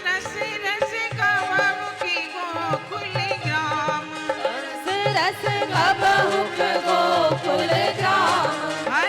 रस रस कबहु की गोकुल ग्राम रस कबहु गोकुल ग्राम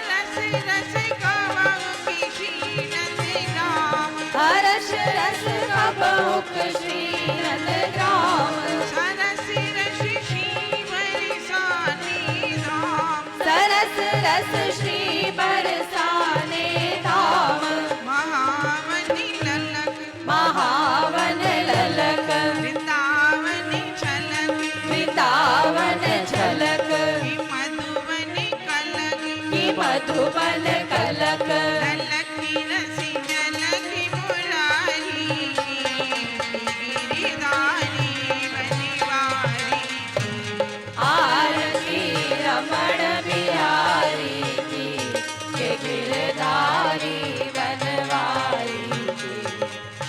रस रस कबहु की श्रीनंद ग्राम हर्ष रस कबहु श्री नंद ग्राम सरस रस श्री बरसाने धाम सरस रस श्री बरसाने धाम महावनी ललक महावन ललक वृंदावनी छलक वृंदावन झलक की मधुबनी कलक की मधुबन कलक ललकी रसी जलकी मुरारी की गिरिधारी बनिवारी आरती रमण बिहारी की के गिरधारी बनवारी की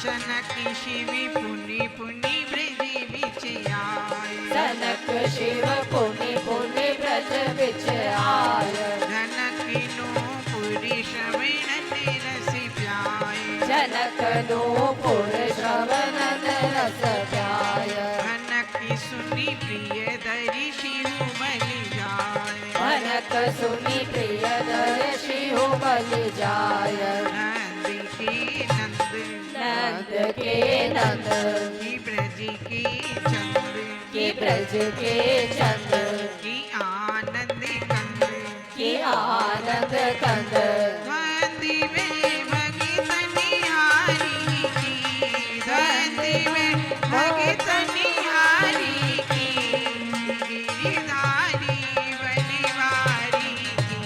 शनकी शिवी पुनि पुनि ब्रजी बिच आए सनक शिव पुनि पुनि ब्रज बिच आय धनकी नो पुरी श्रवण रसी प्याए जनक नूपुर श्रवण रस प्याय धनकी सुनी प्रिय दरी शिव बलि जाए भनक सुनि प्रिय दर्शी हो बलि जाय नंद की नंद नंद के नंद की ब्रज की चंद के ब्रज के चंद की आनंद कंद की आनंद कंद धंधी में भगत निहारी की धंधी में भगत निहारी की गिरिधारी बनिवारी की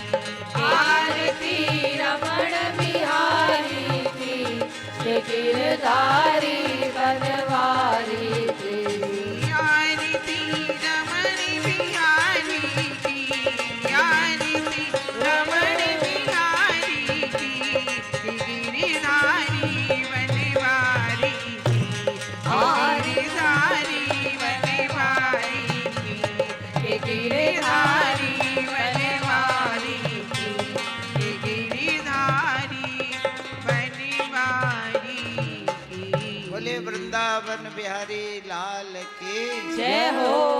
आरती रमण बिहारी की के गिरधारी बनवारी की आरती रमण बिहारी की आरती रमण बिहारी की गिरिधारी बनिवारी की गिरिधारी बनिवारी की के गिरधारी बनवारी की गिरिधारी बनवारी की बोले वृंदावन बिहारी लाल की जय हो।